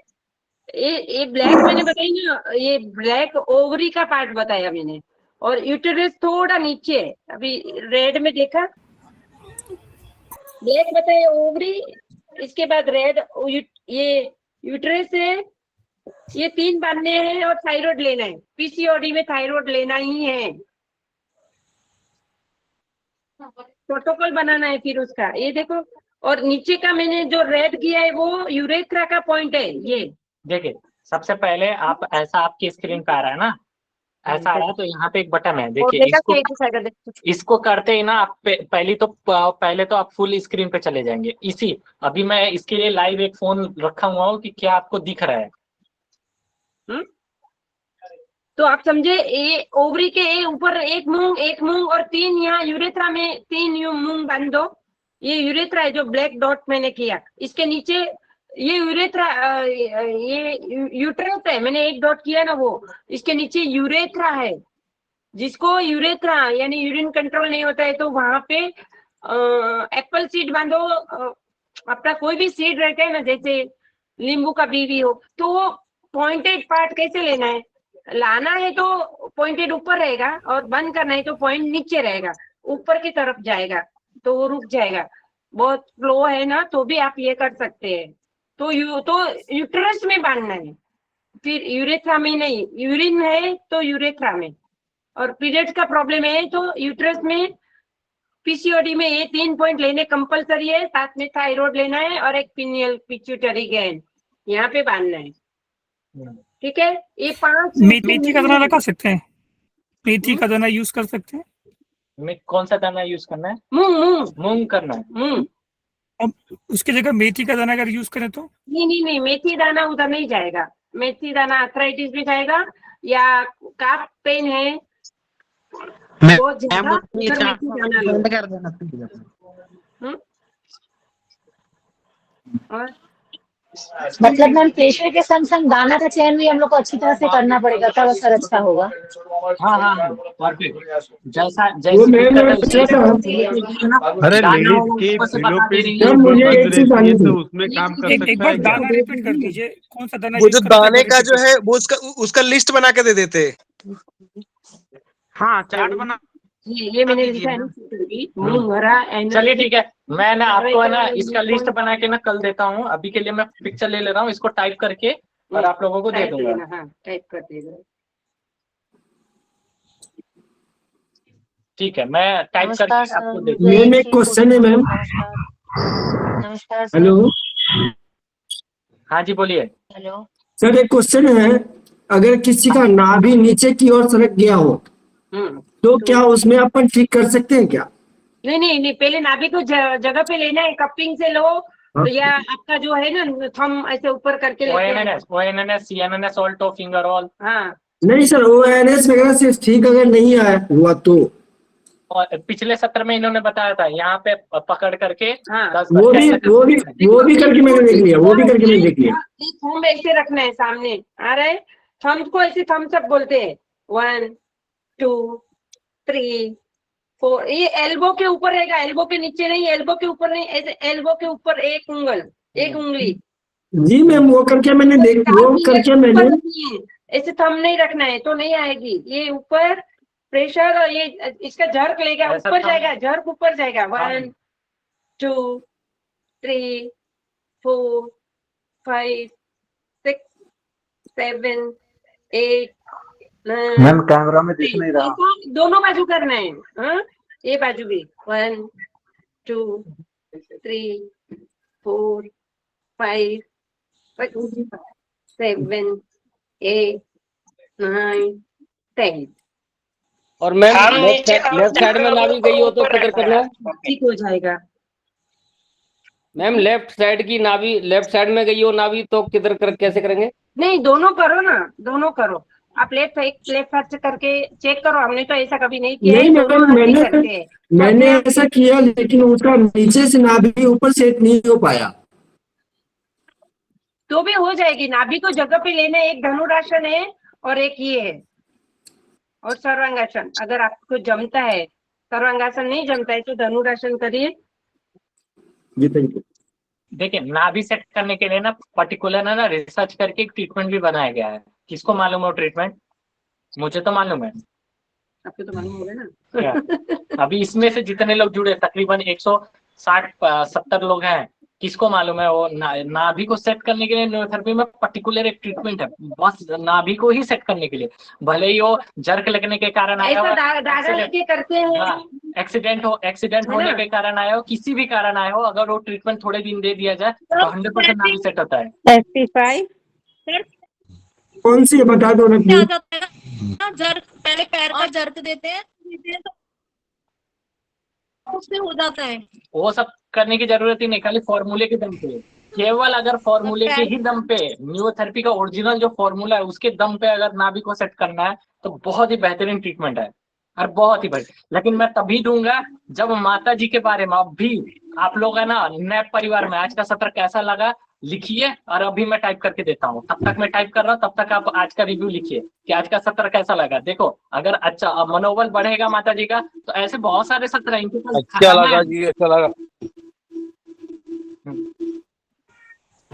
ये ब्लैक मैंने बताई ना, ये ब्लैक ओवरी का पार्ट बताया मैंने, और यूटेरस थोड़ा नीचे है। अभी रेड में देखा, ब्लैक बताया ओवरी, इसके बाद रेड, ये यूटेरस है, ये 3 बांधने हैं और थायराइड लेना है। पीसीओडी में थायराइड लेना ही है, प्रोटोकॉल बनाना है फिर उसका। ये देखो, और नीचे का मैंने जो रेड किया है वो यूरेथ्रा का पॉइंट है। ये देखिए, सबसे पहले आप ऐसा, आपकी स्क्रीन पे आ रहा है ना, ऐसा आ रहा है, तो यहाँ पे एक बटन है, देखिए इसको करते ही ना आप पहले तो आप फुल स्क्रीन पे चले जाएंगे। अभी मैं इसके लिए लाइव एक फोन रखा हुआ हूँ कि क्या आपको दिख रहा है। तो आप समझे, ये ओवरी के ऊपर एक मूंग और 3 यहाँ यूरेथ्रा में 3 मूंग बांध दो। ये यूरेथ्रा है जो ब्लैक डॉट मैंने किया, इसके नीचे ये यूरेथ्रा, ये यूट्रस है, मैंने एक डॉट किया ना, वो इसके नीचे यूरेथ्रा है। जिसको यूरेथ्रा यानी यूरिन कंट्रोल नहीं होता है, तो वहां पे एप्पल सीड बांधो, अपना कोई भी सीड रहता है ना, जैसे नींबू का बीवी हो, तो पॉइंटेड पार्ट कैसे लेना है, लाना है तो पॉइंटेड ऊपर रहेगा, और बंद करना है तो पॉइंट नीचे रहेगा, ऊपर की तरफ जाएगा तो वो रुक जाएगा। बहुत फ्लो है ना, तो भी आप ये कर सकते हैं। तो यूट्रस में बांधना है, फिर यूरेथ्रा में नहीं। यूरिन है तो यूरेथ्रा में, और पीरियड्स का प्रॉब्लम है तो यूट्रस में। पीसीओडी में ये 3 पॉइंट लेने कंपलसरी है, साथ में थायराइड लेना है और एक पिनियल पिट्यूटरी ग्लैंड यहाँ पे बांधना है। ठीक है, ये 5 मेथी का दाना लगा सकते हैं, मेथी का दाना यूज कर सकते हैं। कौन सा दाना यूज करना है? मूंग करना है। अब उसकी जगह मेथी का दाना अगर यूज करें तो? नहीं, मेथी दाना उधर नहीं जाएगा। मेथी दाना आर्थराइटिस में जाएगा, या काफ पेन है बहुत ज्यादा, उधर मेथी दाना लो। और मतलब मैम फेशियल के संग संग दाना का चयन भी हम लोग को अच्छी तरह से करना पड़ेगा, तब असर अच्छा होगा। हाँ, परफेक्ट। जैसा अरे लेडीज की फेलोपियन ट्यूब बंद रहती है तो उसमें काम कर सकता है। एक बार दाना रिपीट कर दीजिए, कौन सा दाना? वो जो दाने का जो है वो उसका लिस्ट बना के दे देते। हाँ, चार्ट बना, ये मैंने लिखा है ना। चलिए ठीक है, मैं ना आपको है ना इसका लिस्ट बना के ना कल देता हूँ। अभी के लिए मैं पिक्चर ले रहा हूँ, इसको टाइप करके और आप लोगों को दे दूंगा। टाइप कर देगा। ठीक है, मैं टाइप करके आपको दे दूंगा। मैम एक क्वेश्चन है मैम। हेलो, हाँ जी बोलिए। हेलो सर एक क्वेश्चन है, अगर किसी का नाभि नीचे की ओर सरक गया हो तो क्या उसमें अपन ठीक कर सकते हैं क्या? नहीं, पहले नाभि को जगह पे लेना है, कपिंग से लो, या आपका जो है ना थंब ऐसे ऊपर करके ONNS, CNNS, Alto, finger all. हाँ नहीं सर, ONS वगैरह से ठीक अगर नहीं आया हुआ तो और पिछले सत्र में इन्होंने बताया था यहाँ पे पकड़ करके हाँ 10% वो भी करके मैंने देख लिया, वो भी करके मैंने देख लिया। थंब ऐसे रखना है सामने आ रहा है, थंब को ऐसे थम्स अप बोलते हैं, 1 2 3 4। ये एल्बो के ऊपर रहेगा, एल्बो के नीचे नहीं, एल्बो के ऊपर नहीं, ऐसे एल्बो के ऊपर एक उंगली। जी मैम, वो करके मैंने ऐसे थंब नहीं रखना है तो नहीं आएगी। ये ऊपर प्रेशर और ये इसका झर्क लेगा, ऊपर जाएगा, झर्क ऊपर जाएगा। 1 2 3 4 5 6 7 8 9। मैम कैमरा में दिख नहीं रहा। दोनों बाजू करना है, हाँ ये बाजू भी। 1 2 3 4 5 6 7 8 9 10। और मैम लेफ्ट साइड में नाभि गई हो तो किधर करना है? ठीक हो जाएगा। मैम लेफ्ट साइड की नाभि, लेफ्ट साइड में गई हो नाभि तो किधर कैसे करेंगे? नहीं, दोनों करो ना, दोनों करो। आप लेफ्ट हाथ से करके चेक करो, हमने तो ऐसा कभी नहीं किया है। नहीं मैंने ऐसा किया, लेकिन उसका नीचे से नाभि ऊपर सेट नहीं हो पाया। तो भी हो जाएगी। नाभि को जगह पे लेना है, एक धनुरासन है और एक ये है, और सर्वांगासन। अगर आपको जमता है, सर्वांगासन नहीं जमता है तो धनुरासन करिए। देखिए, नाभि सेट करने के लिए ना पर्टिकुलर ना रिसर्च करके एक ट्रीटमेंट भी बनाया गया है। किसको मालूम हो ट्रीटमेंट? मुझे तो मालूम है। आपको तो मालूम होगा ना। क्या? अभी इसमें से जितने लोग जुड़े तकरीबन 160-70 लोग हैं, किसको मालूम है वो नाभि को सेट करने के लिए न्यूरोथेरेपी में पर्टिकुलर एक ट्रीटमेंट है, बस नाभि को ही सेट करने के लिए। भले ही वो जर्क लगने के कारण आया हो, एक्सीडेंट होने के कारण आया हो, किसी भी कारण आया हो, अगर वो ट्रीटमेंट थोड़े दिन दे दिया जाए तो 100% नाभि सेट होता है। कौन सी बता दो ना प्लीज। जर्क, पहले पैर का जर्क देते हैं उससे हो जाता है। वो सब करने की जरूरत ही नहीं, खाली फॉर्मूले के दम पे, केवल अगर फॉर्मूले के ही दम पे, न्यूरोथेरेपी का ओरिजिनल जो फॉर्मूला है उसके दम पे अगर नाभि को सेट करना है तो बहुत ही बेहतरीन ट्रीटमेंट है और बहुत ही बढ़िया। लेकिन मैं तभी दूंगा जब माता जी के बारे में, अभी आप लोग है ना नैप परिवार में आज का सत्र कैसा लगा लिखिए, और अभी मैं टाइप करके देता हूँ। तब तक मैं टाइप कर रहा हूँ, तब तक आप आज का रिव्यू लिखिए कि आज का सत्र कैसा लगा। देखो, अगर अच्छा मनोबल बढ़ेगा माता जी का तो ऐसे बहुत सारे सत्र हैं इनके पास। अच्छा लगा जी, अच्छा लगा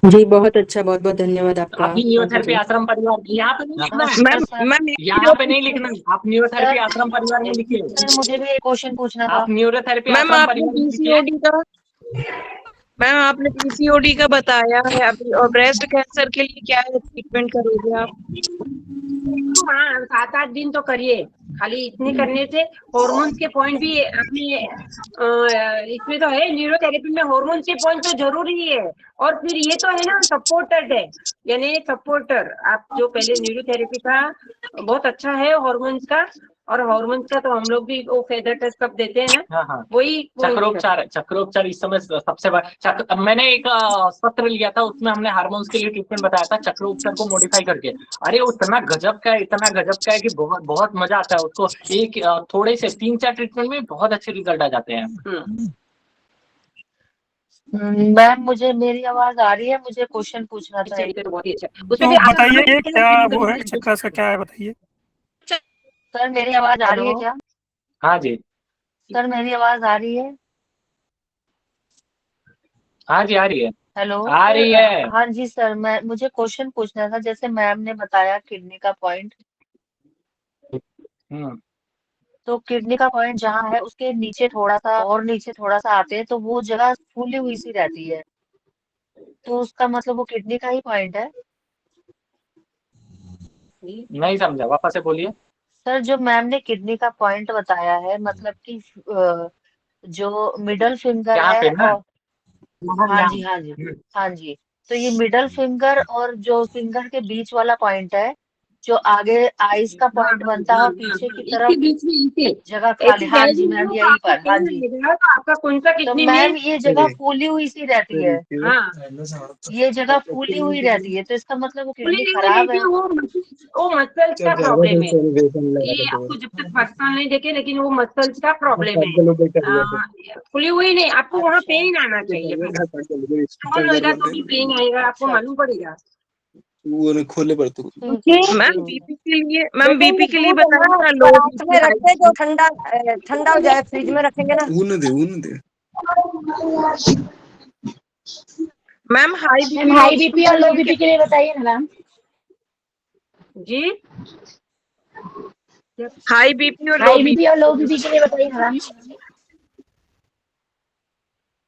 जी, बहुत अच्छा, बहुत बहुत धन्यवाद आपका। अभी न्यूरोथेरेपी आश्रम परिवार यहाँ पे नहीं लिखना है, यहाँ पे नहीं लिखना है, आप न्यूरोथेरेपी आश्रम परिवार में लिखिए। मुझे भी एक क्वेश्चन पूछना था। आप न्यूरोथेरेपी मैम आश्रम आपने परिवार में पीसीओडी का, मैम आपने पीसीओडी का बताया है अभी, और ब्रेस्ट कैंसर के लिए क्या है ट्रीटमेंट करोगे आप? हाँ, 7-8 दिन तो करिए, खाली इतने करने से हार्मोन्स के पॉइंट भी अपने इसमें तो है। न्यूरोथेरेपी में हार्मोन्स के पॉइंट तो जरूरी है। और फिर ये तो है ना सपोर्टेड है, यानी सपोर्टर। आप जो पहले न्यूरोथेरेपी था बहुत अच्छा है हार्मोन्स का, और हार्मोन्स का तो हम लोग भी वो फेदर टेस्ट कब देते हैं ना। हाँ। वही चक्रोपचार इस समय सबसे बड़ा मैंने एक सत्र लिया था, उसमें हमने हार्मोन्स के लिए ट्रीटमेंट बताया था चक्रोपचार को मॉडिफाई करके। अरे वो इतना गजब का है कि बहुत बहुत मजा आता है उसको। एक थोड़े से 3-4 ट्रीटमेंट में बहुत अच्छे रिजल्ट आ जाते हैं। मैम मुझे मेरी आवाज आ रही है, मुझे क्वेश्चन पूछना था। बहुत ही अच्छा। तो बताइए क्या वो है चक्कर का, क्या है बताइए। सर मेरी आवाज आ रही है क्या? हाँ जी, सर मेरी आवाज आ रही है? हाँ जी, आ रही है। हेलो, आ रही है। हाँ जी सर, मुझे क्वेश्चन पूछना था। जैसे मैम ने बताया किडनी का पॉइंट, तो किडनी का पॉइंट जहाँ है उसके नीचे थोड़ा सा और नीचे थोड़ा सा आते हैं तो वो जगह फूली हुई सी रहती है, तो उसका मतलब वो किडनी का ही पॉइंट है? नहीं समझा, वापस से बोलिए। सर जो मैम ने किडनी का पॉइंट बताया है, मतलब कि जो मिडल फिंगर है और हाँ जी, तो ये मिडल फिंगर और जो फिंगर के बीच वाला पॉइंट है, जो आगे आइस का पॉइंट बनता है और पीछे की तरफ इसके बीच में इसे जगह खाली। हाँ जी मैम, यही पर। हाँ जी, तो आपका कौन सा तो किडनी मैम में ये जगह फूली हुई सी रहती है, हाँ ये जगह फूली हुई रहती है, तो इसका मतलब वो फूली किडनी नहीं खराब देखिए, है। वो मसल्स का प्रॉब्लम है। ये आपको जब तक पर्सनल नहीं देखे, लेकिन वो मसल्स का प्रॉब्लम है। फुली हुई नहीं, आपको वहाँ अच्छा, पेन आना चाहिए। कौन होगा तो भी पेन आएगा, आपको मालूम पड़ेगा। खोले पड़ते मैम बीपी के लिए, मैम बीपी के लिए दूध है बताइए ना, ना, लो परात में रखते जो ठंडा ठंडा हो जाए, फ्रिज में रखेंगे ना। ऊन दे ma'am high ma'am BP high BP और लो बीपी के लिए बताइए ना मैम। जी हाई बीपी और लो हाई बीपी बीपी। और लो बीपी के लिए बताइए ना ma'am.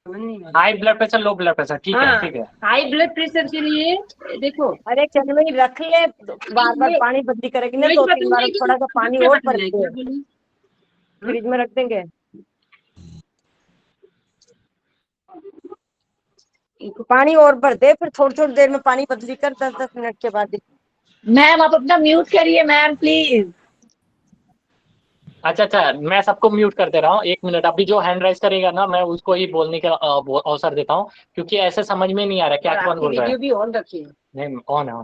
High blood pressure, low blood pressure, ठीक है, ठीक है। हाई ब्लड प्रेशर के लिए देखो, अरे चलो ही रख ले, बार बार पानी बदली करेंगे ना, 2-3 बार थोड़ा सा पानी और भर के फ्रिज में रख देंगे। पानी और भर दे, फिर थोड़ी थोड़ी देर में पानी बदली कर, 10-10 मिनट के बाद। मैम आप अपना म्यूट करिए मैम प्लीज। अच्छा, मैं सबको म्यूट कर दे रहा हूँ, 1 मिनट। अभी जो हैंड राइज करेगा ना, मैं उसको ही बोलने का अवसर देता हूँ, क्योंकि ऐसे समझ में नहीं आ रहा क्या कौन बोल रहा है। वीडियो भी ऑन रखिए नहीं, ऑन है।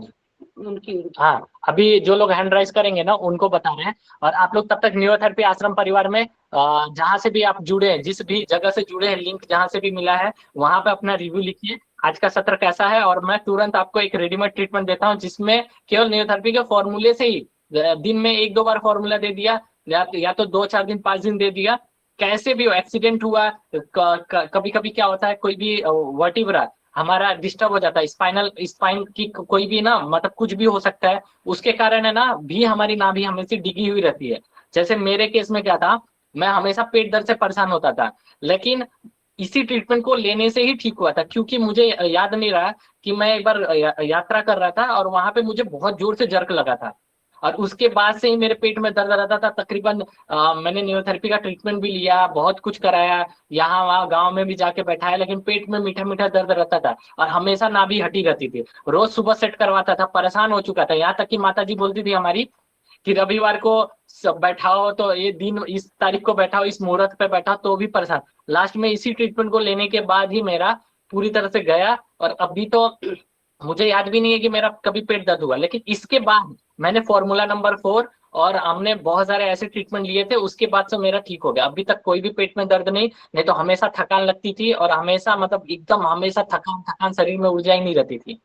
उनकी। हाँ, अभी जो लोग हैंड राइज करेंगे ना, उनको बता रहे हैं। और आप लोग तब तक न्यूरोथेरेपी आश्रम परिवार में जहां से भी आप जुड़े हैं, जिस भी जगह से जुड़े हैं, लिंक जहां से भी मिला है, वहां पे अपना रिव्यू लिखिए, आज का सत्र कैसा है। और मैं तुरंत आपको एक रेडीमेड ट्रीटमेंट देता हूँ, जिसमें केवल न्यूरोथेरेपी के फॉर्मूले से ही दिन में 1-2 बार फॉर्मूला दे दिया, या तो 2-4 दिन 5 दिन दे दिया। कैसे भी हो, एक्सीडेंट हुआ, कभी कभी क्या होता है, कोई भी वर्टिब्रा हमारा डिस्टर्ब हो जाता है, स्पाइन की कोई भी ना, मतलब कुछ भी हो सकता है, उसके कारण है ना भी हमारी नाभि हमेशा डिगी हुई रहती है। जैसे मेरे केस में क्या था, मैं हमेशा पेट दर्द से परेशान होता था, लेकिन इसी ट्रीटमेंट को लेने से ही ठीक हुआ था। क्योंकि मुझे याद नहीं रहा कि मैं एक बार यात्रा कर रहा था और वहां पे मुझे बहुत जोर से जर्क लगा था, और उसके बाद से ही मेरे पेट में दर्द रहता था। तकरीबन मैंने न्यूरोथेरेपी का ट्रीटमेंट भी लिया, बहुत कुछ कराया, यहाँ वहाँ गांव में भी जाके बैठाया, लेकिन पेट में मीठा मीठा दर्द रहता था और हमेशा नाभि हटी रहती थी। रोज सुबह सेट करवाता था, परेशान हो चुका था। यहाँ तक कि माता जी बोलती थी हमारी कि रविवार को सब बैठाओ, तो ये दिन इस तारीख को बैठाओ, इस मुहूर्त पे बैठाओ, तो भी परेशान। लास्ट में इसी ट्रीटमेंट को लेने के बाद ही मेरा पूरी तरह से गया। और अभी तो मुझे याद भी नहीं है कि मेरा कभी पेट दर्द हुआ, लेकिन इसके बाद मैंने फॉर्मूला नंबर 4 और हमने बहुत सारे ऐसे ट्रीटमेंट लिए थे, उसके बाद से मेरा ठीक हो गया। अभी तक कोई भी पेट में दर्द नहीं तो हमेशा थकान लगती थी, और हमेशा मतलब एकदम हमेशा थकान शरीर में ऊर्जा ही नहीं रहती थी।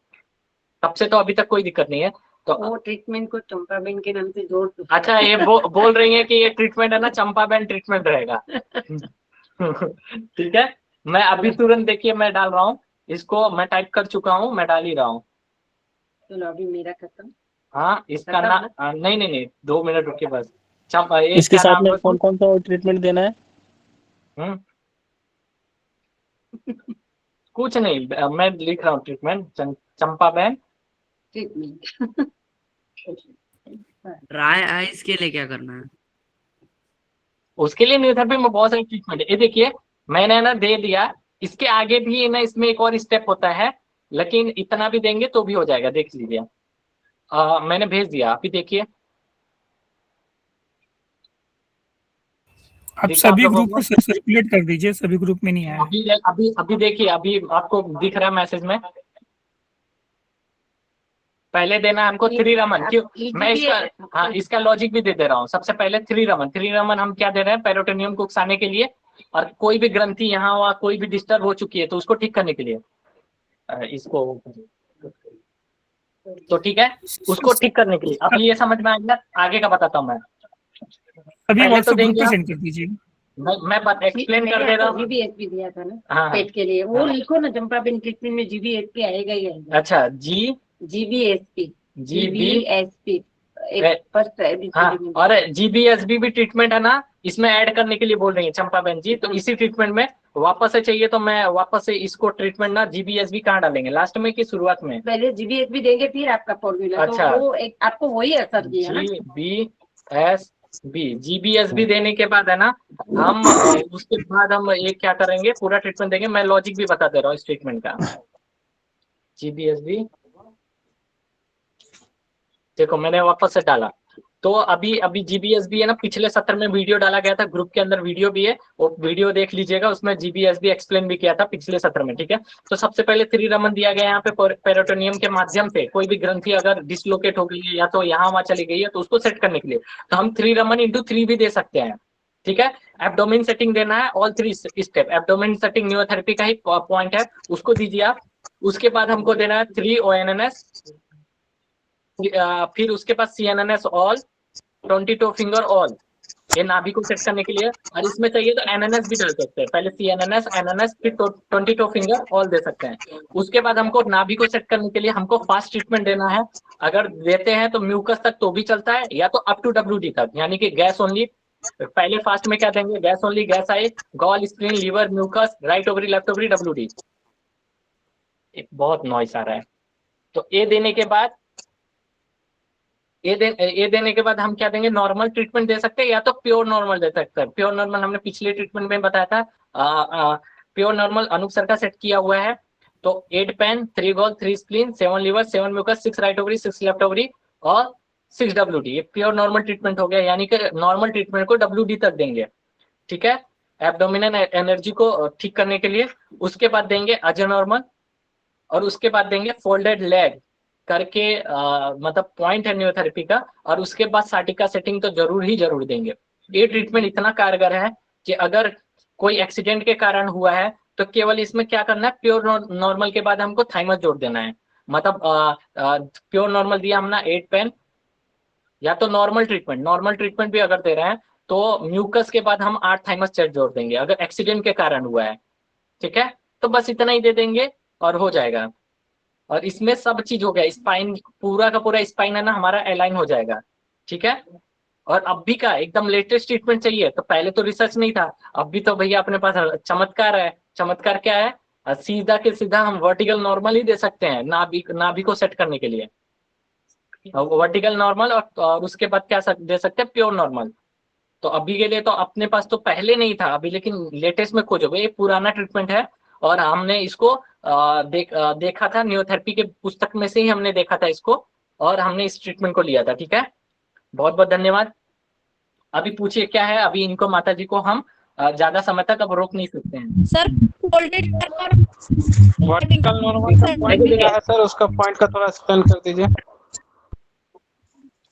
तब से तो अभी तक कोई दिक्कत नहीं है। तो वो ट्रीटमेंट को चंपाबेन के नाम से जोड़ दो। अच्छा, ये बोल रही है कि ये ट्रीटमेंट है ना, चंपाबेन ट्रीटमेंट रहेगा। ठीक है, मैं अभी तुरंत देखिए मैं डाल रहा हूँ इसको, मैं टाइप कर चुका हूँ, मैं डाल ही रहा हूँ। चलो अभी मेरा खत्म। हाँ, इसका नाम नहीं 2 मिनट रुकिए बस। इसके साथ में कौन कौन सा ट्रीटमेंट देना है? कुछ नहीं, मैं लिख रहा हूँ treatment, Champaben treatment. Dry eyes के लिए क्या करना है? उसके लिए न्यूरोथेरेपी में बहुत सारी ट्रीटमेंट है। ये देखिए मैंने ना दे दिया, इसके आगे भी ना इसमें एक और स्टेप होता है, लेकिन इतना भी देंगे तो भी हो जाएगा, देख लीजिए। मैंने भेज दिया, अभी देखिए। आप सभी ग्रुप को सर्कुलेट कर दीजिए, सभी ग्रुप में नहीं आया। अभी देखिए, अभी आपको दिख रहा है मैसेज में। पहले देना है हमको 3 रमन। क्यों मैं इसका लॉजिक भी दे रहा हूँ। सबसे पहले 3 रमन हम क्या दे रहे हैं, पेरिटोनियम को उकसाने के लिए, और कोई भी ग्रंथि यहाँ हुआ, कोई भी डिस्टर्ब हो चुकी है तो उसको ठीक करने के लिए। इसको तो ठीक है, उसको ठीक करने के लिए। अब ये समझ में आ गया, आगे का बताता हूँ मैं। अभी पहले तो व्हाट्सएप ग्रुप देंगे पे सेंड कर दीजिए। मैं एक्सप्लेन कर दे रहा हूँ। जीबीएसपी दिया था ना हाँ, पेट के लिए, वो लिखो ना, चंपाबेन ट्रीटमेंट में जीबीएसपी आएगा ही आएगा। अच्छा, जीबीएसपी हाँ, और जीबीएसबी भी ट्रीटमेंट है ना, इसमें ऐड करने के लिए बोल रही है चंपाबेन जी। तो इसी ट्रीटमेंट में वापस से चाहिए तो मैं वापस से इसको ट्रीटमेंट ना, जीबीएसबी कहाँ डालेंगे, लास्ट में कि शुरुआत में? पहले जीबीएसबी देंगे फिर आपका फॉर्मूला। अच्छा, तो वो आपको वही असर दिया ना। जीबीएसबी देने के बाद है ना, हम उसके बाद हम एक क्या करेंगे, पूरा ट्रीटमेंट देंगे। मैं लॉजिक भी बता दे रहा हूँ इस ट्रीटमेंट का। जीबीएसबी देखो मैंने वापस से डाला। तो अभी अभी जीबीएसबी है ना, पिछले सत्र में वीडियो डाला गया था, ग्रुप के अंदर वीडियो भी है, वो वीडियो देख लीजिएगा, उसमें जीबीएसबी एक्सप्लेन भी किया था पिछले सत्र में, ठीक है। तो सबसे पहले 3 रमन दिया गया यहाँ पे, पेरिटोनियम के माध्यम से कोई भी ग्रंथि अगर डिसलोकेट हो गई है या तो यहाँ वहां चली गई है तो उसको सेट करने के लिए तो हम 3 रमन इंटू 3 भी दे सकते हैं, ठीक है। एब्डोमेन सेटिंग देना है, all 3 step. Abdomen setting neurotherapy का ही पॉइंट है, उसको दीजिए आप। उसके बाद हमको देना है 3 ONNS, फिर उसके बाद CNNS ऑल, 22 फिंगर ऑल, ये नाभि को सेट करने के लिए। और इसमें चाहिए तो NNS भी डाल सकते हैं, पहले CNNS NNS फिर 22 फिंगर ऑल दे सकते हैं। उसके बाद हमको नाभि को सेट करने के लिए हमको फास्ट ट्रीटमेंट देना है, अगर देते हैं तो म्यूकस तक तो भी चलता है, या तो अप टू WD तक, यानी कि गैस ओनली। पहले फास्ट में क्या देंगे, gas only, gas I, gall, spleen, liver, mucus, right ovary, left ovary, WD। एक बहुत नॉइस आ रहा है। तो ए देने के बाद ए देने के बाद हम क्या देंगे, नॉर्मल ट्रीटमेंट दे सकते हैं या तो प्योर नॉर्मल दे सकते हैं। प्योर नॉर्मल हमने पिछले ट्रीटमेंट में बताया था, प्योर नॉर्मल अनूप सर का सेट किया हुआ है। तो 8 pain, 3 gall, 3 spleen, 7 liver, 7 mucus, 6 right ovary, 6 left ovary और 6 WD। ये प्योर नॉर्मल ट्रीटमेंट हो गया, यानी कि नॉर्मल ट्रीटमेंट को WD तक देंगे, ठीक है, एब्डोमिनल एनर्जी को ठीक करने के लिए। उसके बाद देंगे अजनॉर्मल, और उसके बाद देंगे फोल्डेड लेग करके, मतलब पॉइंट है न्यूरोथेरेपी का। और उसके बाद साटिका सेटिंग तो जरूर देंगे। ये ट्रीटमेंट इतना कारगर है कि अगर कोई एक्सीडेंट के कारण हुआ है तो केवल इसमें क्या करना है, प्योर नॉर्मल के बाद हमको थाइमस जोड़ देना है। मतलब प्योर नॉर्मल दिया हमने 8 पेन, या तो नॉर्मल ट्रीटमेंट भी अगर दे रहे हैं तो म्यूकस के बाद हम 8 थाइमस चेस्ट जोड़ देंगे अगर एक्सीडेंट के कारण हुआ है, ठीक है। तो बस इतना ही दे देंगे और हो जाएगा। और इसमें सब चीज हो गया, स्पाइन पूरा का पूरा स्पाइन है ना हमारा अलाइन हो जाएगा, ठीक है। और अब भी का एकदम लेटेस्ट ट्रीटमेंट चाहिए तो पहले तो रिसर्च नहीं था, अब भी तो भैया अपने पास चमत्कार है। चमत्कार क्या है, सीधा के सीधा हम वर्टिकल नॉर्मल ही दे सकते हैं नाभि को सेट करने के लिए, वर्टिकल नॉर्मल। और उसके बाद क्या दे सकते हैं, प्योर नॉर्मल। तो अभी के लिए तो अपने पास तो पहले नहीं था अभी, लेकिन लेटेस्ट में खोजोगे, ये पुराना ट्रीटमेंट है और हमने इसको देखा था न्यूरोथेरेपी के पुस्तक में से ही हमने देखा था इसको, और हमने इस ट्रीटमेंट को लिया था, ठीक है। बहुत बहुत धन्यवाद। अभी पूछिए क्या है, अभी इनको माता जी को हम ज्यादा समय तक अब रोक नहीं सकते हैं। सर फोल्डेड वर्टिकल नॉर्मल का पॉइंट क्या है सर, उसका पॉइंट का थोड़ा एक्सप्लेन कर दीजिए।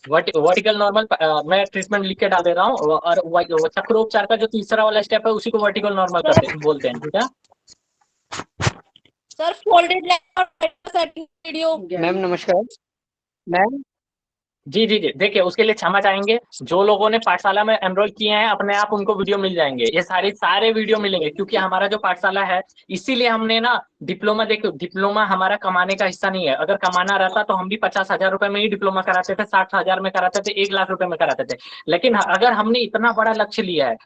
वर्टिकल नॉर्मल मैं ट्रीटमेंट लिख के डाल दे रहा हूँ, और चक्रोपचार का जो तीसरा वाला स्टेप है उसी को वर्टिकल नॉर्मल बोलते हैं, ठीक है। Sir folded video. मैम नमस्कार। मैम जी जी जी, देखिए उसके लिए क्षमा चाहेंगे, जो लोगों ने पाठशाला में एनरोल किए हैं अपने आप उनको वीडियो मिल जाएंगे, ये सारे वीडियो मिलेंगे, क्योंकि हमारा जो पाठशाला है इसीलिए हमने ना डिप्लोमा, देखो डिप्लोमा हमारा कमाने का हिस्सा नहीं है। अगर कमाना रहता तो हम भी 50,000 रुपए में ही डिप्लोमा कराते थे, 60,000 में कराते थे, 1 लाख रुपए में कराते थे। लेकिन अगर हमने इतना बड़ा लक्ष्य लिया है,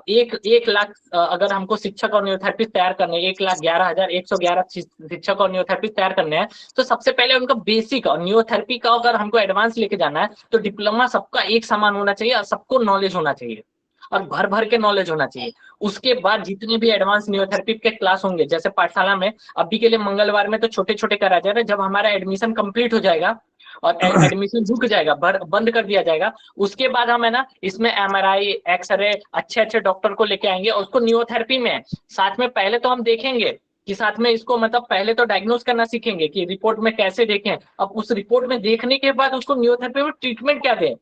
1 लाख अगर हमको शिक्षक और न्यूरोथेरेपिस्ट तैयार करने, 1,11,111 शिक्षक और न्यूरोथेरेपिस्ट तैयार करने हैं, तो सबसे पहले उनका बेसिक और न्यूरोथेरेपी का अगर हमको एडवांस लेके जाना है तो डिप्लोमा सबका एक समान होना चाहिए और सबको नॉलेज होना चाहिए और भर भर के नॉलेज होना चाहिए। उसके बाद जितने भी एडवांस न्यूरोथेरेपी के क्लास होंगे, जैसे पाठशाला में अभी के लिए मंगलवार में तो छोटे छोटे करा जा रहा है, जब हमारा एडमिशन कंप्लीट हो जाएगा और एडमिशन रुक जाएगा, बंद कर दिया जाएगा, उसके बाद हम है ना इसमें MRI, एक्सरे, अच्छे डॉक्टर को लेके आएंगे और उसको न्यूरोथेरेपी में साथ में पहले तो हम देखेंगे कि साथ में इसको मतलब पहले तो डायग्नोज करना सीखेंगे कि रिपोर्ट में कैसे देखें, अब उस रिपोर्ट में देखने के बाद उसको न्यूरोथेरेपी में ट्रीटमेंट क्या दें,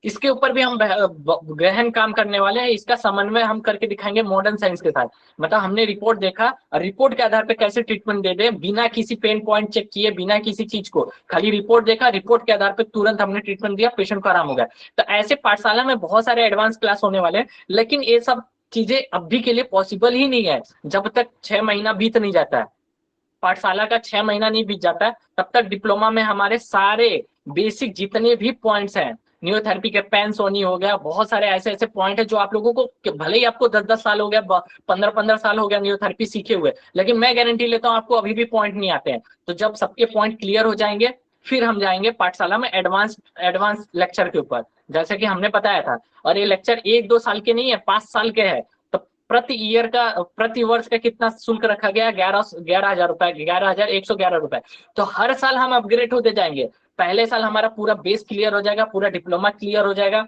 इसके ऊपर भी हम गहन काम करने वाले हैं। इसका समन्वय हम करके दिखाएंगे मॉडर्न साइंस के साथ। मतलब हमने रिपोर्ट देखा, रिपोर्ट के आधार पे कैसे ट्रीटमेंट दे दें बिना किसी पेन पॉइंट चेक किए, बिना किसी चीज को, खाली रिपोर्ट देखा, रिपोर्ट के आधार पे तुरंत हमने ट्रीटमेंट दिया, पेशेंट को आराम हो गया। तो ऐसे पाठशाला में बहुत सारे एडवांस क्लास होने वाले हैं, लेकिन ये सब चीजें अभी के लिए पॉसिबल ही नहीं है जब तक 6 महीना बीत नहीं जाता है, पाठशाला का 6 महीना नहीं बीत जाता है, तब तक डिप्लोमा में हमारे सारे बेसिक जितने भी पॉइंट्स हैं, न्यूरोथेरेपी के पेन सोनी हो गया, बहुत सारे ऐसे पॉइंट है जो आप लोगों को, भले ही आपको 10-10 साल हो गया, 15-15 साल हो गया न्यूरोथेरेपी सीखे हुए, लेकिन मैं गारंटी लेता हूँ आपको अभी भी पॉइंट नहीं आते हैं। तो जब सबके पॉइंट क्लियर हो जाएंगे फिर हम जाएंगे पाठशाला में एडवांस लेक्चर के ऊपर, जैसे कि हमने बताया था। और ये लेक्चर 1-2 साल के नहीं है, 5 साल के है। तो प्रति वर्ष का कितना शुल्क रखा गया, 11,000 रुपए, 11,111 रुपए। तो हर साल हम अपग्रेड होते जाएंगे। पहले साल हमारा पूरा बेस क्लियर हो जाएगा, पूरा डिप्लोमा क्लियर हो जाएगा,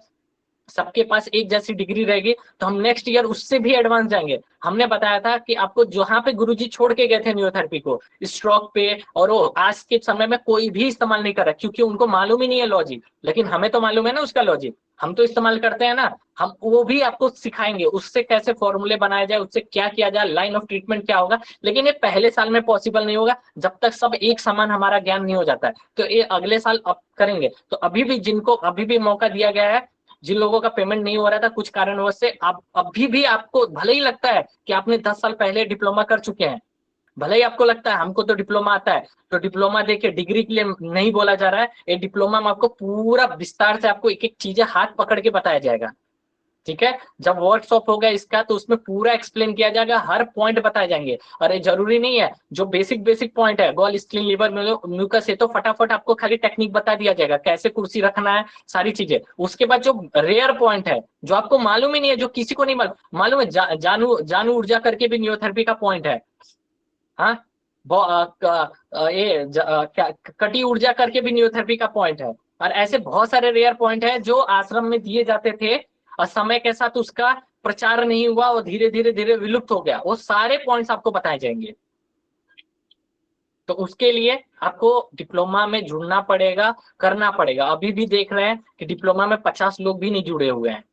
सबके पास एक जैसी डिग्री रहेगी, तो हम नेक्स्ट ईयर उससे भी एडवांस जाएंगे। हमने बताया था कि आपको जहां पे गुरुजी छोड़ के गए थे न्यूरोथेरेपी को, स्ट्रोक पे, और वो आज के समय में कोई भी इस्तेमाल नहीं कर रहा क्योंकि उनको मालूम ही नहीं है लॉजिक, लेकिन हमें तो मालूम है ना उसका लॉजिक, हम तो इस्तेमाल करते हैं ना। हम वो भी आपको सिखाएंगे, उससे कैसे फॉर्मूले बनाया जाए, उससे क्या किया जाए, लाइन ऑफ ट्रीटमेंट क्या होगा, लेकिन ये पहले साल में पॉसिबल नहीं होगा जब तक सब एक समान हमारा ज्ञान नहीं हो जाता है। तो ये अगले साल अब करेंगे। तो अभी भी जिनको अभी भी मौका दिया गया है, जिन लोगों का पेमेंट नहीं हो रहा था कुछ कारणवश से, आप अभी भी आपको भले ही लगता है कि आपने 10 साल पहले डिप्लोमा कर चुके हैं, भले ही आपको लगता है हमको तो डिप्लोमा आता है, तो डिप्लोमा देखिए डिग्री के लिए नहीं बोला जा रहा है, ये डिप्लोमा में आपको पूरा विस्तार से आपको एक एक चीजें हाथ पकड़ के बताया जाएगा, ठीक है। जब वर्कशॉप होगा इसका तो उसमें पूरा एक्सप्लेन किया जाएगा, हर पॉइंट बताए जाएंगे। और ये जरूरी नहीं है जो बेसिक पॉइंट है गॉल स्प्लीन लिवर म्यूकस है तो फटाफट आपको खाली टेक्निक बता दिया जाएगा, कैसे कुर्सी रखना है, सारी चीजें। उसके बाद जो रेयर पॉइंट है जो आपको मालूम ही नहीं है, जो किसी को नहीं मालूम है, जानू ऊर्जा करके भी न्यूरोथेरेपी का पॉइंट है, हाँ, कटी ऊर्जा करके भी न्यूरोथेरेपी का पॉइंट है। और ऐसे बहुत सारे रेयर पॉइंट है जो आश्रम में दिए जाते थे और समय के साथ उसका प्रचार नहीं हुआ और धीरे धीरे विलुप्त हो गया, वो सारे पॉइंट्स आपको बताए जाएंगे। तो उसके लिए आपको डिप्लोमा में जुड़ना पड़ेगा, करना पड़ेगा। अभी भी देख रहे हैं कि डिप्लोमा में 50 लोग भी नहीं जुड़े हुए हैं।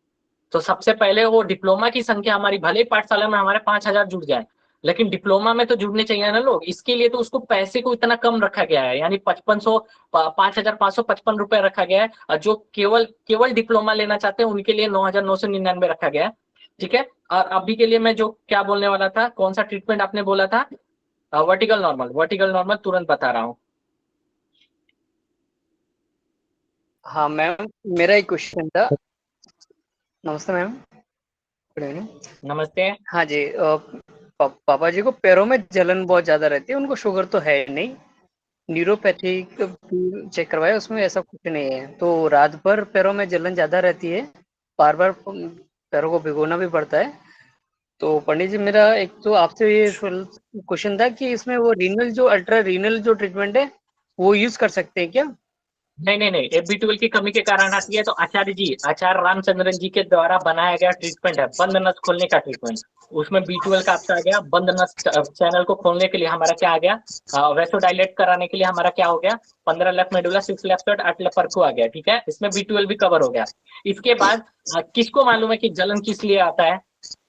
तो सबसे पहले वो डिप्लोमा की संख्या हमारी, भले ही पाठशाला में हमारे 5000 जुड़ जाए, लेकिन डिप्लोमा में तो जुड़ने चाहिए ना लोग। इसके लिए तो उसको पैसे को इतना कम रखा गया है, यानी 5555 रुपए रखा गया है। और जो केवल डिप्लोमा लेना चाहते हैं उनके लिए 9999 रखा गया है, ठीक है। और अभी के लिए मैं जो क्या बोलने वाला था, कौन सा ट्रीटमेंट आपने बोला था, वर्टिकल नॉर्मल तुरंत बता रहा हूँ। हाँ मैम, मेरा एक क्वेश्चन था। नमस्ते मैम। Good evening. नमस्ते। हाँ जी, पापा जी को पैरों में जलन बहुत ज्यादा रहती है, उनको शुगर तो है नहीं, न्यूरोपैथिक चेक करवाया उसमें ऐसा कुछ नहीं है, तो रात भर पैरों में जलन ज्यादा रहती है, बार बार पैरों को भिगोना भी पड़ता है। तो पंडित जी मेरा एक तो आपसे ये क्वेश्चन था कि इसमें वो अल्ट्रा रीनल जो ट्रीटमेंट है वो यूज कर सकते हैं क्या? नहीं, FB12 की कमी के कारण आती है। तो आचार्य रामचंद्रन जी के द्वारा बनाया गया ट्रीटमेंट है बंद नस खोलने का ट्रीटमेंट। उसमें B12 का आपका आ गया, बंद नस चैनल को खोलने के लिए हमारा क्या आ गया, वैसोडाइलेट कराने के लिए हमारा क्या हो गया, 15 left medulla, 6 left side, 8 left परकू आ गया, ठीक है। इसमें B12 भी कवर हो गया। इसके बाद किसको मालूम है कि जलन किस लिए आता है?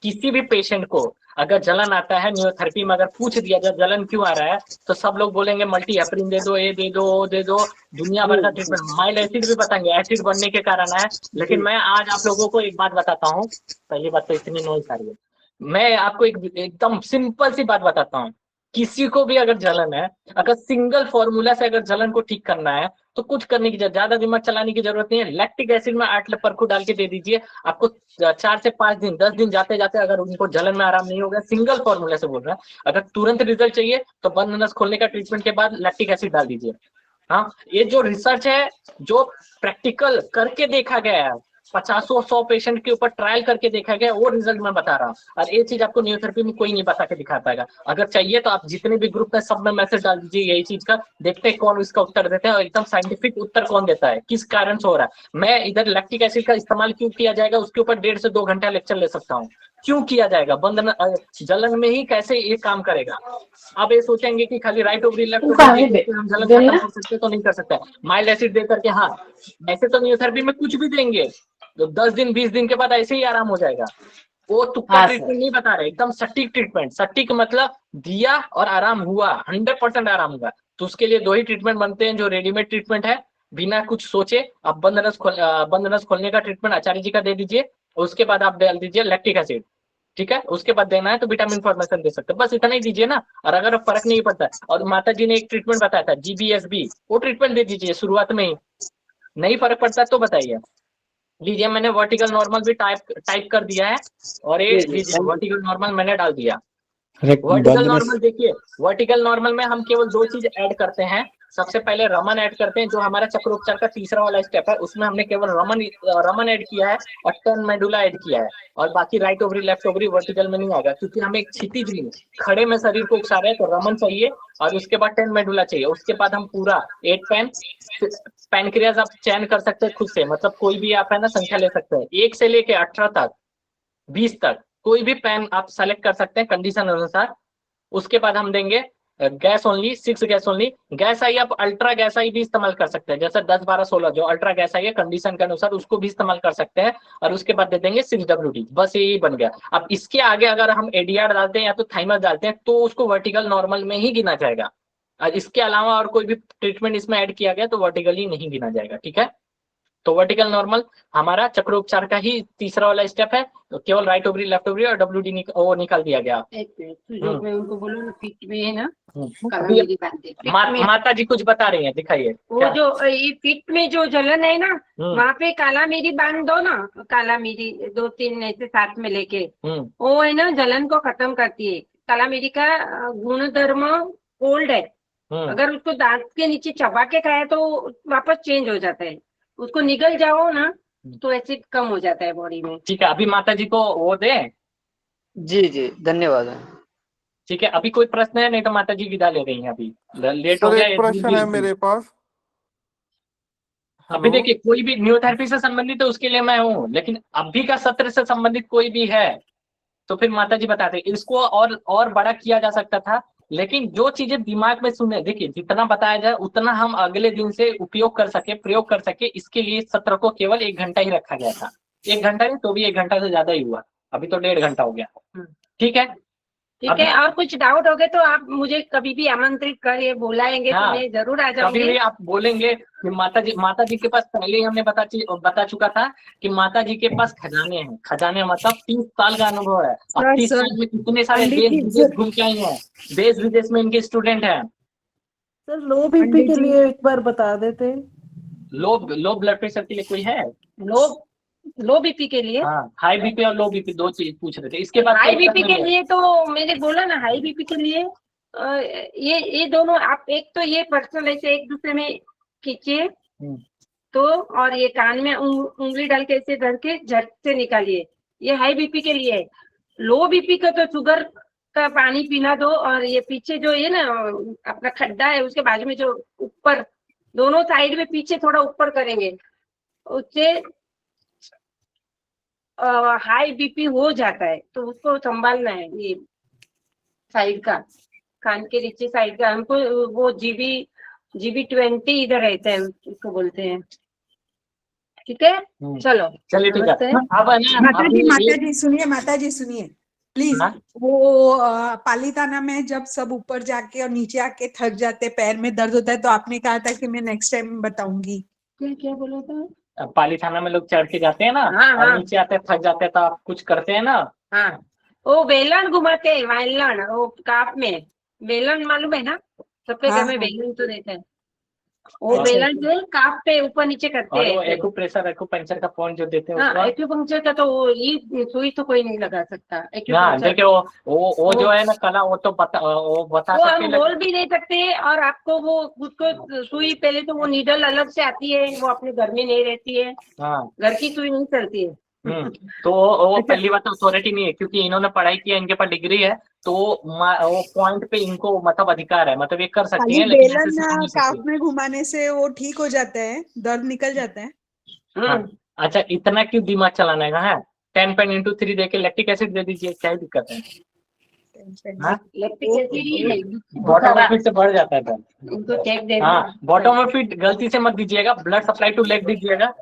किसी भी पेशेंट को अगर जलन आता है न्यूरोथेरेपी में, अगर पूछ दिया जाए जलन क्यों आ रहा है, तो सब लोग बोलेंगे मल्टी हेपरिन दे दो, ये दे दो, वो दे दो, दुनिया भर का ट्रीटमेंट। माइल्ड एसिड भी बताएंगे, एसिड बनने के कारण है। लेकिन मैं आज आप लोगों को एक बात बताता हूँ, पहली बात तो इतनी नॉइज आ रही है, मैं आपको एकदम सिंपल सी बात बताता हूँ। किसी को भी अगर जलन है, अगर सिंगल फॉर्मूला से अगर जलन को ठीक करना है तो कुछ करने की ज्यादा दिमाग चलाने की जरूरत नहीं है। लैक्टिक एसिड में 8 परकू डाल के दे दीजिए, आपको 4 से 5 दिन 10 दिन जाते जाते अगर उनको जलन में आराम नहीं होगा, सिंगल फॉर्मूला से बोल रहा है, अगर तुरंत रिजल्ट चाहिए तो बंद नस खोलने का ट्रीटमेंट के बाद लैक्टिक एसिड डाल दीजिए। हाँ, ये जो रिसर्च है, जो प्रैक्टिकल करके देखा गया है, 50-100 पेशेंट के ऊपर ट्रायल करके देखा गया, वो रिजल्ट मैं बता रहा हूँ। और ये चीज आपको न्यूरोथेरेपी में कोई नहीं बता के दिखा पाएगा। अगर चाहिए तो आप जितने भी ग्रुप है सब में मैसेज डाल दीजिए यही चीज का, देखते हैं कौन इसका उत्तर देता है और एकदम साइंटिफिक उत्तर कौन देता है, किस कारण से हो रहा है। मैं इधर लैक्टिक एसिड का इस्तेमाल क्यों किया जाएगा उसके ऊपर 1.5 से 2 घंटा लेक्चर ले सकता हूँ, क्यों किया जाएगा, जलन में ही कैसे ये काम करेगा। अब ये सोचेंगे कि खाली राइट ओवरी लेफ्ट हम जलन खत्म कर सकते तो नहीं कर सकते, माइल्ड एसिड दे करके। हाँ, ऐसे तो न्यूरोथेरेपी में कुछ भी देंगे तो 10 दिन 20 दिन के बाद ऐसे ही आराम हो जाएगा। वो तुक्का ट्रीटमेंट नहीं बता रहे, एकदम सटीक ट्रीटमेंट। सटीक मतलब दिया और आराम हुआ, 100% आराम हुआ। तो उसके लिए 2 ही ट्रीटमेंट बनते हैं जो रेडीमेड ट्रीटमेंट है, बिना कुछ सोचे आप बंद नस खोलने का ट्रीटमेंट आचार्य जी का दे दीजिए, उसके बाद आप डाल दीजिए लैक्टिक एसिड, ठीक है। उसके बाद देना है तो विटामिन फॉर्मेशन दे सकते हैं, बस इतना ही दीजिए ना। और अगर फर्क नहीं पड़ता, और माता जी ने एक ट्रीटमेंट बताया था GBSB, वो ट्रीटमेंट दे दीजिए शुरुआत में ही। नहीं फर्क पड़ता तो बताइए। लीजिए, मैंने वर्टिकल नॉर्मल भी टाइप कर दिया है, और ये लीजिए वर्टिकल नॉर्मल मैंने डाल दिया। वर्टिकल नॉर्मल देखिए, वर्टिकल नॉर्मल में हम केवल 2 चीज ऐड करते हैं, सबसे पहले रमन ऐड करते हैं, जो हमारा चक्रोपचार का तीसरा वाला स्टेप है, उसमें हमने केवल रमन ऐड किया है और 10 मेडुला ऐड किया है, और बाकी right ovary left ovary vertical में नहीं आएगा, क्योंकि हमें एक क्षितिज में खड़े में शरीर को उकसा रहे हैं, तो रमन चाहिए और उसके बाद 10 मेडुला चाहिए। उसके बाद हम पूरा 8 पैनक्रियाज आप चयन कर सकते हैं खुद से, मतलब कोई भी आप है ना संख्या ले सकते हैं, 1 से लेके 18 तक 20 तक कोई भी पैन आप सेलेक्ट कर सकते हैं कंडीशन अनुसार। उसके बाद हम देंगे gas only, 6 gas only. Gas I आप अल्ट्रा गैस आई भी इस्तेमाल कर सकते हैं, जैसे 10 12 16 जो अल्ट्रा गैस आई है कंडीशन के अनुसार उसको भी इस्तेमाल कर सकते हैं। और उसके बाद दे देंगे 6WD, बस यही बन गया। अब इसके आगे अगर हम एडीआर डालते हैं या तो थाइमस डालते हैं तो उसको वर्टिकल नॉर्मल में ही गिना जाएगा, और इसके अलावा और कोई भी ट्रीटमेंट इसमें ऐड किया गया तो वर्टिकली नहीं गिना जाएगा, ठीक है। तो वर्टिकल नॉर्मल हमारा चक्रोपचार का ही तीसरा वाला स्टेप है, तो केवल राइट ओवरी लेफ्ट ओवरी और WD निकाल दिया गया। एक मिनट, जो मैं उनको बोलूँ ना फिट में है ना, अभी माता जी कुछ बता रही हैं, दिखाइए। वो जो ये फिट में जो जलन है ना, वहाँ पे काला मिरी बांध दो ना, काला मिरी 2-3 ऐसे साथ में लेके, वो है ना जलन को खत्म करती है। काला मिरी का गुणधर्म कोल्ड है, अगर उसको दांत के नीचे चबा के खाए तो वापस चेंज हो जाता है, उसको निगल जाओ ना तो एसिड कम हो जाता है बॉडी में। ठीक है, अभी माता जी को वो दे। जी जी धन्यवाद। ठीक है, अभी कोई प्रश्न है? नहीं तो माता जी विदा ले रही हैं, अभी लेट हो गया। एक प्रश्न है मेरे पास। अभी देखिए, कोई भी न्यूरोथेरेपी से संबंधित है उसके लिए मैं हूँ, लेकिन अभी का सत्र से संबंधित कोई भी है तो फिर माता जी बताते। इसको और बड़ा किया जा सकता था, लेकिन जो चीजें दिमाग में सुने, देखिए जितना बताया जाए उतना हम अगले दिन से उपयोग कर सके, प्रयोग कर सके, इसके लिए सत्र को केवल 1 घंटा ही रखा गया था। 1 घंटा नहीं तो भी 1 घंटा से ज्यादा ही हुआ, अभी तो 1.5 घंटा हो गया। ठीक है, ठीक है। और कुछ डाउट हो गए तो आप मुझे कभी भी आमंत्रित करिए, बुलाएंगे तो मैं जरूर आ जाऊंगी। कभी भी आप बोलेंगे कि माता जी के पास पहले ही हमने बता चुका था कि माता जी के पास खजाने हैं। खजाने मतलब 30 साल का अनुभव है, और 30 साल में कितने सारे देश विदेश घूम के आई हैं, देश विदेश में इनके स्टूडेंट हैं। सर लो बीपी के लिए एक बार बता देते। लो ब्लड प्रेशर के लिए कोई है? लो बीपी के लिए? हाँ, हाई बीपी और लो बीपी 2 चीज पूछ रहे थे। इसके बाद हाई बीपी के लिए तो मैंने बोला ना, हाई बीपी के लिए ये दोनों आप एक तो ये पर्सनल ऐसे एक दूसरे में खींचिए तो, और ये कान में उंगली डाल के ऐसे धर के झट से निकालिए, ये हाई बीपी के लिए है। लो बीपी का तो शुगर का पानी पीना दो, और ये पीछे जो ये ना अपना खड्डा है उसके बाजू में जो ऊपर दोनों साइड में पीछे थोड़ा ऊपर करेंगे, उससे हाई बीपी हो जाता है, तो उसको संभालना है। ये साइड का, कान के नीचे साइड का, हमको वो GB 20 इधर रहता है, उसको बोलते हैं। ठीक है, चलो चलिए, ठीक है। माता जी सुनिए प्लीज। वो पालीताना में जब सब ऊपर जाके और नीचे आके थक जाते, पैर में दर्द होता है, तो आपने कहा था कि मैं नेक्स्ट टाइम बताऊंगी। क्या बोला था? पालीथाना में लोग चढ़ के जाते हैं ना, और नीचे आते थक जाते हैं, तो आप कुछ करते हैं ना। हाँ, वो वेलन घुमाते हैं, वेलन, वो काप में वेलन मालूम है ना, सबके घर में वेलन तो रहता है, वो वेलन से काप पे ऊपर नीचे करते हैं। और एक्यूप्रेशर एक्यूपंक्चर का पॉइंट जो देते हैं, हाँ, एक्यूपंक्चर का तो ये सुई तो कोई नहीं लगा सकता। देखिए वो जो है ना कला, वो तो बता वो हम बोल भी नहीं सकते, और आपको वो उसको सुई पहले तो वो नीडल अलग से आती है, वो अपने घर में नहीं रहती है, घर की सुई नहीं चलती है। तो वो पहली बात अथॉरिटी नहीं है, क्योंकि इन्होंने पढ़ाई किया, इनके पास डिग्री है, तो वो पॉइंट पे इनको मतलब अधिकार है, मतलब ये कर सकती हैं। लेकिन काफ में घुमाने से वो ठीक हो जाता है, दर्द निकल जाता है। अच्छा, इतना क्यों दिमाग चलाना है? 10 पेन into 3 देके लैक्टिक एसिड दे दीजिए, क्या दिक्कत है? बॉटम ऑफ फीट से बढ़ जाता है। हाँ, बॉटम ऑफ फीट गलती से मत दीजिएगा, ब्लड सप्लाई टू लेग दीजिएगा।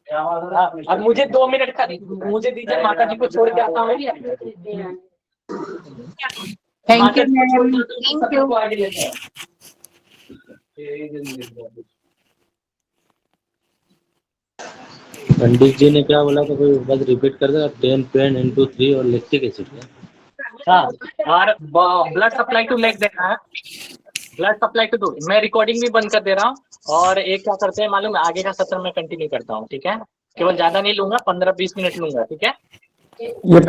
अब मुझे 2 मिनट का मुझे दीजिए, माता जी को छोड़ के आता हूँ। Thank you, thank you. Pandit ji ने क्या बोला था, कोई बस रिपीट कर देगा? 10 पेन into 3 और लैक्टिक एसिड। हाँ, और ब्लड सप्लाई टू लेग देना है, ब्लड सप्लाई टू। मैं रिकॉर्डिंग भी बंद कर दे रहा हूँ, और एक क्या करते हैं मालूम है, आगे का सत्र में कंटिन्यू करता हूँ। ठीक है, केवल ज्यादा नहीं लूंगा, 15-20 मिनट लूंगा। ठीक है, ये